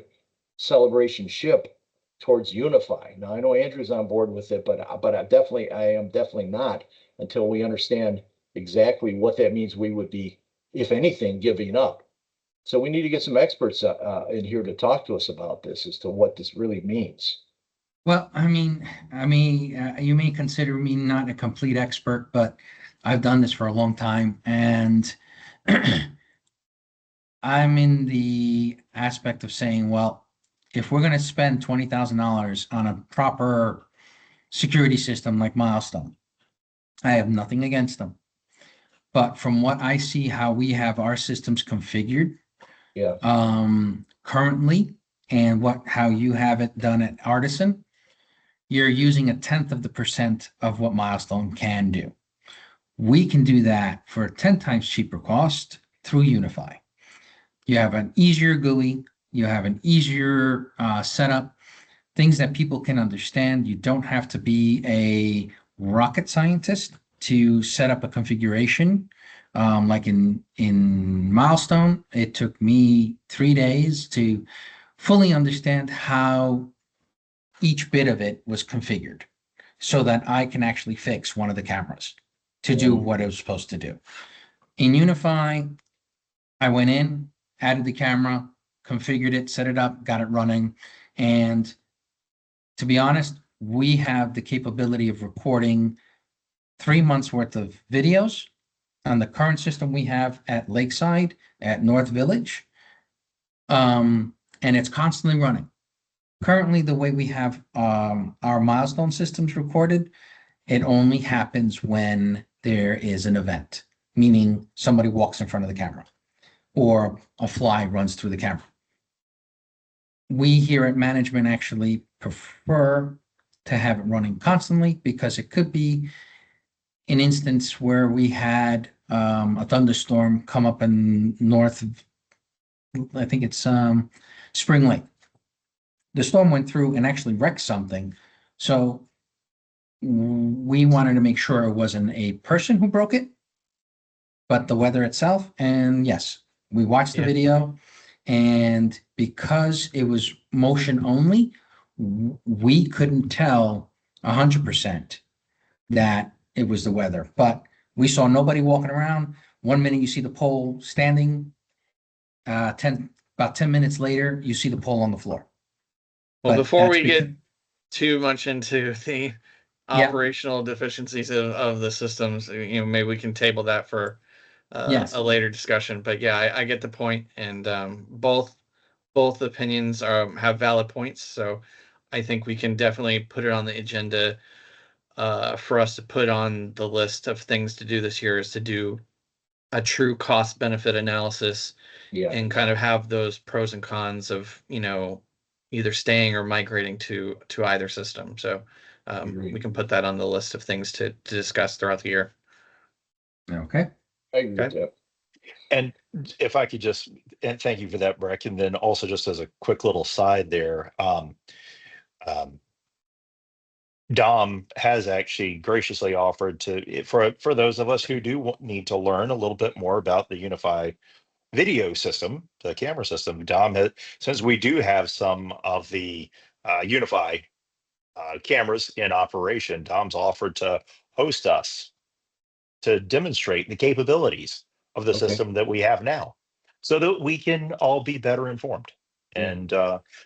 celebration ship towards Unify. Now, I know Andrew's on board with it, but I am definitely not until we understand exactly what that means we would be, if anything, giving up. So we need to get some experts in here to talk to us about this as to what this really means. Well, you may consider me not a complete expert, but I've done this for a long time, and I'm in the aspect of saying, well, if we're going to spend $20,000 on a proper security system like Milestone, I have nothing against them. But from what I see, how we have our systems configured, Yeah, currently, and how you have it done at Artisan, you're using 1/10 of the percent of what Milestone can do. We can do that for a 10 times cheaper cost through Unify. You have an easier GUI, you have an easier setup, things that people can understand. You don't have to be a rocket scientist to set up a configuration. Like in Milestone, it took me 3 days to fully understand how each bit of it was configured so that I can actually fix one of the cameras to do what it was supposed to do. In Unify, I went in, added the camera, configured it, set it up, got it running. And to be honest, we have the capability of recording 3 months worth of videos on the current system we have at Lakeside at North Village. And it's constantly running. Currently, the way we have our Milestone systems recorded, it only happens when there is an event, meaning somebody walks in front of the camera or a fly runs through the camera. We here at management actually prefer to have it running constantly because it could be an instance where we had a thunderstorm come up in north of, I think it's Spring Lake. The storm went through and actually wrecked something. So we wanted to make sure it wasn't a person who broke it, but the weather itself. And yes, we watched the video, and because it was motion only, we couldn't tell 100% that it was the weather, but we saw nobody walking around. 1 minute you see the pole standing, about 10 minutes later, you see the pole on the floor. Well, But before that's we get because- too much into the Yeah. operational deficiencies of the systems, maybe we can table that for Yes. a later discussion. But yeah, I get the point, and both opinions have valid points. So I think we can definitely put it on the agenda for us to put on the list of things to do this year, is to do a true cost benefit analysis yeah, and kind of have those pros and cons of either staying or migrating to either system. So Agreed. we can put that on the list of things to discuss throughout the year. Okay. I agree with Okay. that. And if I could just, and thank you for that, Breck. And then also just as a quick little side there, Dom has actually graciously offered to, for those of us who do need to learn a little bit more about the Unify video system, the camera system. Dom has, since we do have some of the Unify cameras in operation, Dom's offered to host us to demonstrate the capabilities of the Okay. system that we have now, so that we can all be better informed. Yeah. And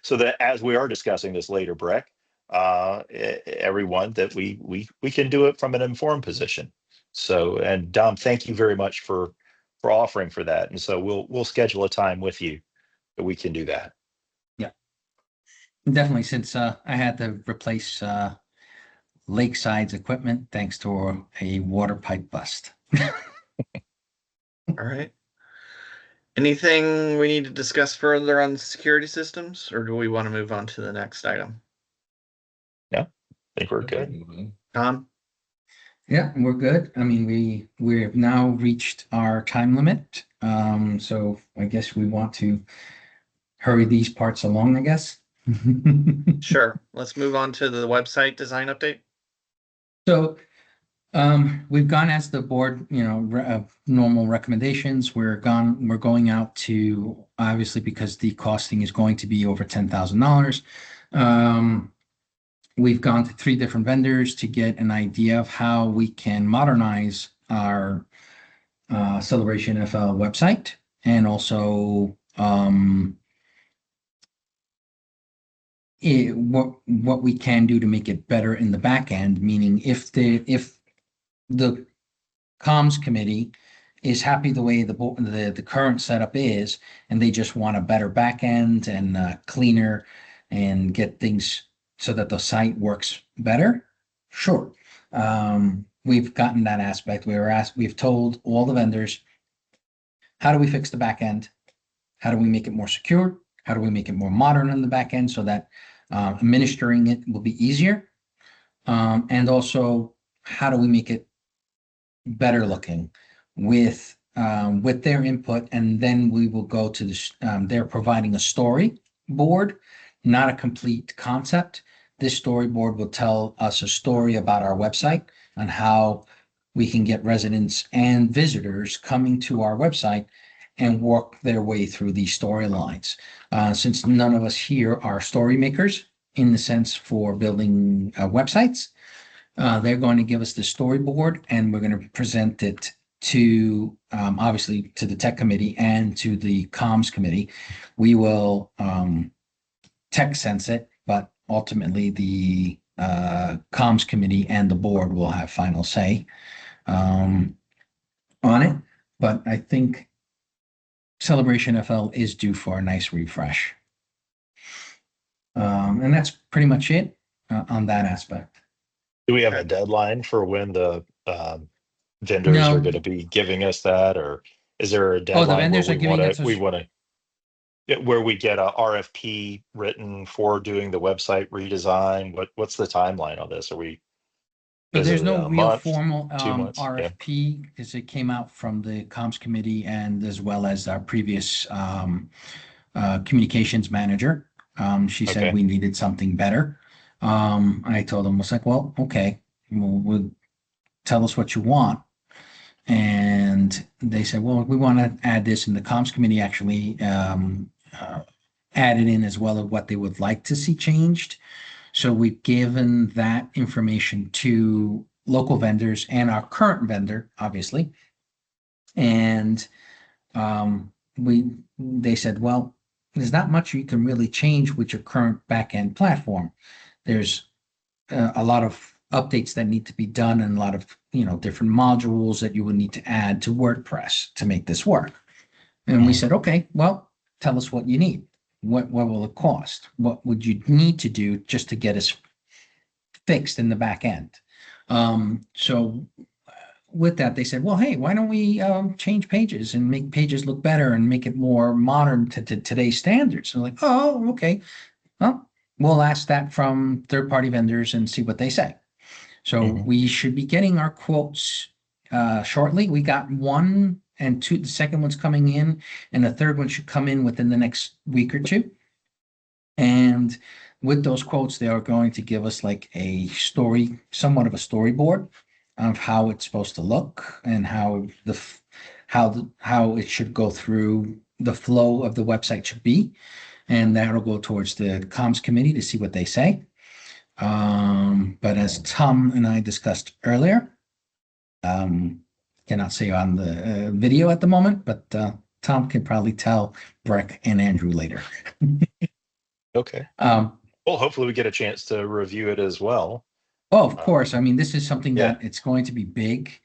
so that as we are discussing this later, Breck, everyone, that we can do it from an informed position. So, and Dom, thank you very much for offering for that. And so we'll schedule a time with you that we can do that. Definitely, since I had to replace Lakeside's equipment thanks to a water pipe bust. All right. Anything we need to discuss further on security systems, or do we want to move on to the next item? I think we're good. Tom? Yeah, we're good. I mean, we have now reached our time limit. So I guess we want to hurry these parts along, I guess. Sure. Let's move on to the website design update. So, we've gone as the board, normal recommendations. We're going out to, obviously, because the costing is going to be over $10,000. We've gone to 3 different vendors to get an idea of how we can modernize our Celebration FL website, and also what we can do to make it better in the back end, meaning if the comms committee is happy the way the current setup is, and they just want a better back end and cleaner and get things so that the site works better, sure. We've gotten that aspect. We've told all the vendors, how do we fix the back end? How do we make it more secure? How do we make it more modern on the back end so that administering it will be easier? And also, how do we make it better looking with their input? And then we will go to this. They're providing a storyboard, not a complete concept. This storyboard will tell us a story about our website and how we can get residents and visitors coming to our website and work their way through these storylines. Since none of us here are story makers in the sense for building websites, they're going to give us the storyboard, and we're going to present it to, obviously, to the tech committee and to the comms committee. We will tech sense it, but ultimately the comms committee and the board will have final say on it. But I think Celebration FL is due for a nice refresh. And that's pretty much it on that aspect. Do we have a deadline for when the vendors No. are going to be giving us that, or is there a deadline vendors where are giving us we want to where we get a RFP written for doing the website redesign? What's the timeline on this? Are we? But Is there's it no a real month, formal 2 months? Yeah. RFP because it came out from the comms committee and as well as our previous communications manager. She said Okay. we needed something better. I told them, I was like, well, okay, we'll tell us what you want. And they said, well, we want to add this, and the comms committee actually added in as well of what they would like to see changed. So we've given that information to local vendors and our current vendor, obviously. And they said, well, there's not much you can really change with your current backend platform. There's a lot of updates that need to be done and a lot of, different modules that you would need to add to WordPress to make this work. And we said, okay, well, tell us what you need. What will it cost? What would you need to do just to get us fixed in the back end? So with that, they said, well, hey, why don't we change pages and make pages look better and make it more modern to today's standards? So like, oh, okay. Well, we'll ask that from third-party vendors and see what they say. So we should be getting our quotes shortly. We got 1 and 2. The second one's coming in, and the third one should come in within the next week or 2. And with those quotes, they are going to give us like a story, somewhat of a storyboard of how it's supposed to look and how it should go through, the flow of the website should be. And that'll go towards the comms committee to see what they say. But as Tom and I discussed earlier, cannot say on the video at the moment, but Tom can probably tell Breck and Andrew later. Okay. Well, hopefully we get a chance to review it as well. Oh, of course. I mean, this is something Yeah. that it's going to be big,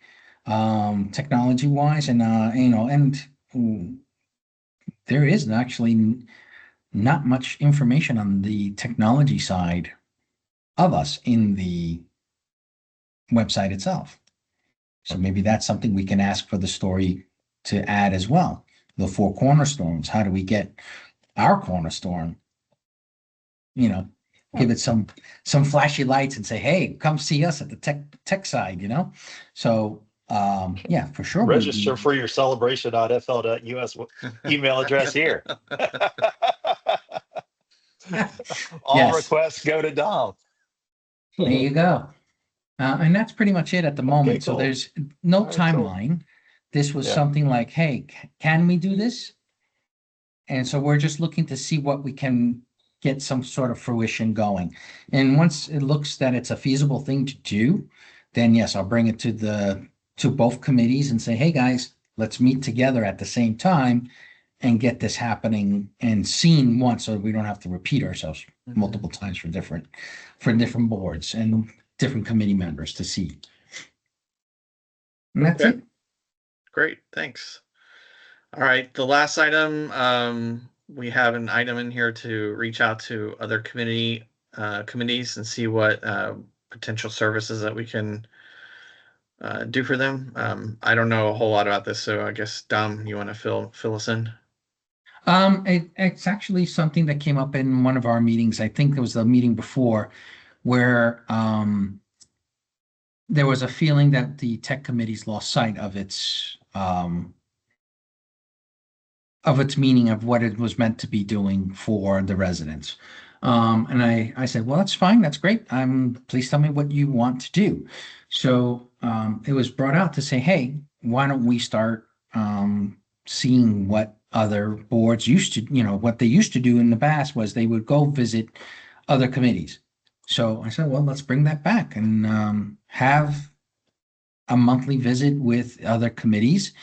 technology wise, and there is actually not much information on the technology side of us in the website itself. So maybe that's something we can ask for the story to add as well. The 4 cornerstones. How do we get our cornerstone? Give it some flashy lights and say, hey, come see us at the tech side, So yeah, for sure. Register for your celebration.fl.us email address here. All Yes. requests go to Dom. There you go. And that's pretty much it at the moment. So cool. there's no All right, cool. timeline. This was Yeah. something like, hey, can we do this? And so we're just looking to see what we can get some sort of fruition going. And once it looks that it's a feasible thing to do, then yes, I'll bring it to both committees and say, hey, guys, let's meet together at the same time and get this happening and seen once so we don't have to repeat ourselves multiple times for different boards and different committee members to see. And that's Okay. it. Great, thanks. All right, the last item, we have an item in here to reach out to other committees and see what potential services that we can do for them. I don't know a whole lot about this, so I guess Dom, you want to fill us in? It's actually something that came up in one of our meetings. I think there was the meeting before where there was a feeling that the tech committee's lost sight of its meaning of what it was meant to be doing for the residents. And I said, well, that's fine. That's great. Please tell me what you want to do. So it was brought out to say, hey, why don't we start seeing what other boards used to, what they used to do in the past was they would go visit other committees. So I said, well, let's bring that back and have a monthly visit with other committees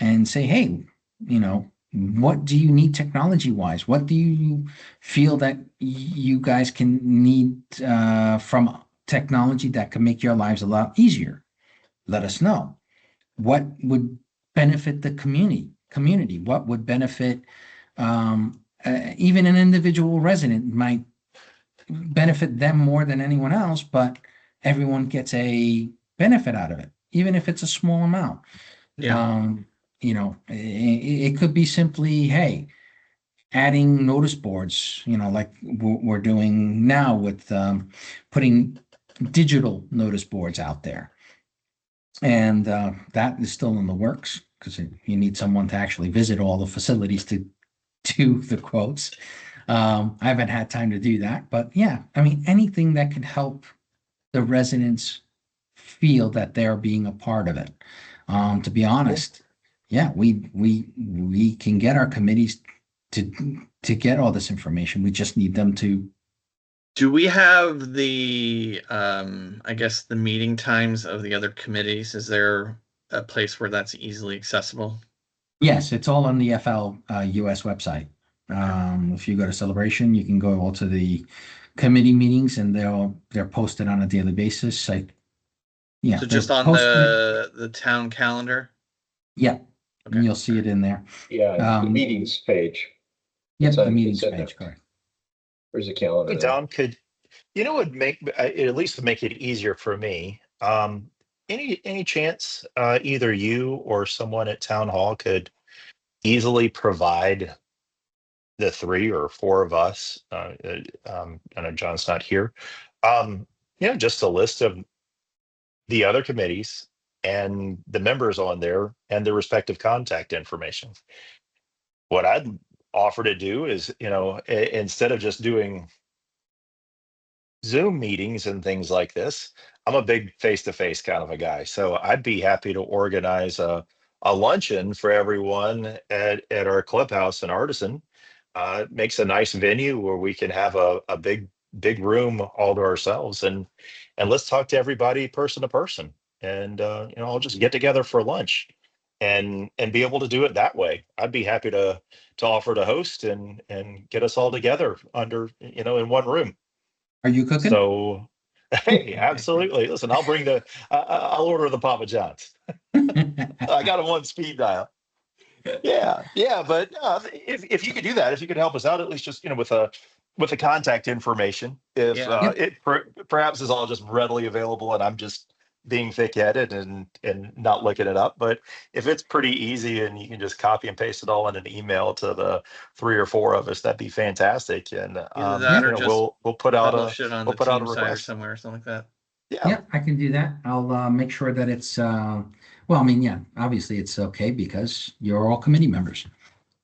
and say, hey, what do you need technology wise? What do you feel that you guys can need from technology that can make your lives a lot easier? Let us know. What would benefit the community? What would benefit even an individual resident might benefit them more than anyone else, but everyone gets a benefit out of it, even if it's a small amount. Yeah. It could be simply, hey, adding notice boards, like we're doing now with putting digital notice boards out there. And that is still in the works because you need someone to actually visit all the facilities to do the quotes. I haven't had time to do that, but yeah, I mean, anything that can help the residents feel that they're being a part of it. To be honest, yeah, we can get our committees to get all this information. We just need them to. Do we have the, I guess, the meeting times of the other committees? Is there a place where that's easily accessible? Yes, it's all on the FL US website. If you go to Celebration, you can go all to the committee meetings and they're posted on a daily basis. Yeah. So just on the town calendar? Yeah, Okay. and you'll see it in there. Yeah, the meetings page. Yeah, It's the on- meetings it's in page, there. correct. There's a calendar Hey, there. Dom, would make at least make it easier for me. Any chance either you or someone at town hall could easily provide the 3 or 4 of us? I know John's not here. Just a list of the other committees and the members on there and their respective contact information. What I'd offer to do is, instead of just doing Zoom meetings and things like this, I'm a big face-to-face kind of a guy. So I'd be happy to organize a luncheon for everyone at our clubhouse in Artisan. It makes a nice venue where we can have a big room all to ourselves and let's talk to everybody person to person. And I'll just get together for lunch and be able to do it that way. I'd be happy to offer to host and get us all together under, in one room. Are you cooking? So, hey, absolutely. Listen, I'll order the Papa John's. I got him on speed dial. Yeah, but if you could do that, if you could help us out, at least just with the contact information, if Yeah. it perhaps is all just readily available and I'm just being thick-headed and not looking it up, but if it's pretty easy and you can just copy and paste it all in an email to the 3 or 4 of us, that'd be fantastic. And Either that or just we'll put out publish it on we'll the put out a team site or request. somewhere or something like that. Yeah, I can do that. I'll make sure that it's well, I mean, yeah, obviously it's okay because you're all committee members.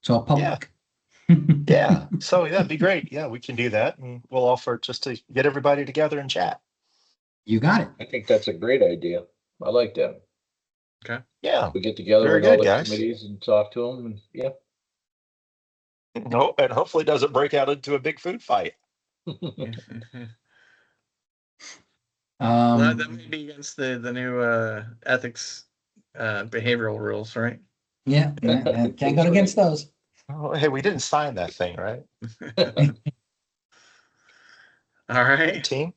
It's all public. Yeah. So that'd be great. Yeah, we can do that. And we'll offer just to get everybody together and chat. You got it. I think that's a great idea. I like that. Yeah. We get together Very with all good, the guys. committees and talk to them and yeah. No, and hopefully it doesn't break out into a big food fight. Well, that Um, may be against the new ethics behavioral rules, right? yeah, can't go against those. Oh, hey, we didn't sign that thing, right? All All right, right. team.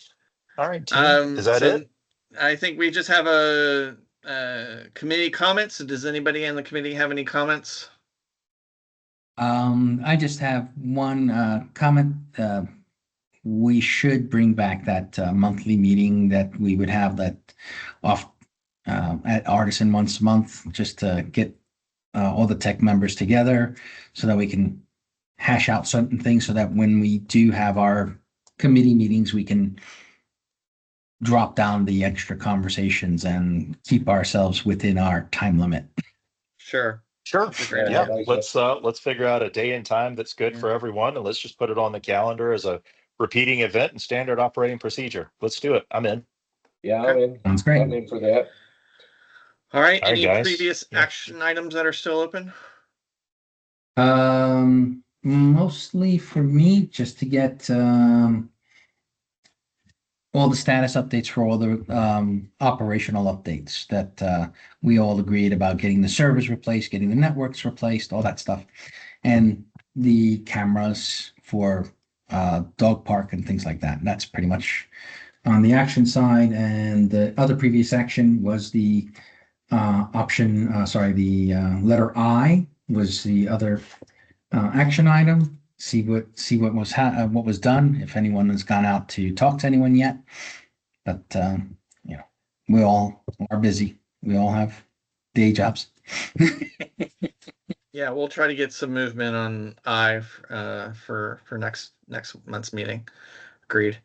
All right, team. Is that So it? I think we just have a committee comments. Does anybody in the committee have any comments? I just have one comment. We should bring back that monthly meeting that we would have that off at Artisan once a month, just to get all the tech members together so that we can hash out certain things so that when we do have our committee meetings, we can drop down the extra conversations and keep ourselves within our time limit. Sure. Sure. That's a great Yeah. idea. Let's figure out a day and time that's good Yeah. for everyone, and let's just put it on the calendar as a repeating event and standard operating procedure. Let's do it. I'm in. Yeah, Okay. Sounds great. I'm in for that. All right. All right, Any guys. previous Yeah. action items that are still open? Mostly for me, just to get all the status updates for all the operational updates that we all agreed about getting the servers replaced, getting the networks replaced, all that stuff. And the cameras for dog park and things like that. That's pretty much on the action side. And the other previous action was the letter I was the other action item. See what was done. If anyone has gone out to talk to anyone yet, but we all are busy. We all have day jobs. Yeah, we'll try to get some movement on for next month's meeting. Agreed.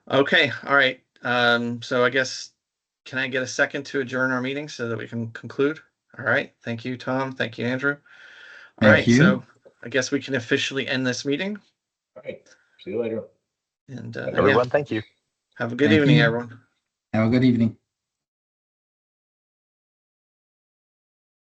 Okay, all right. So I guess can I get a second to adjourn our meeting so that we can conclude? All right. Thank you, Tom. Thank you, Andrew. All Thank right. you. So I guess we can officially end this meeting. All right. See you later. And Everyone, thank you. have a good Thank evening, you. everyone. Have a good evening.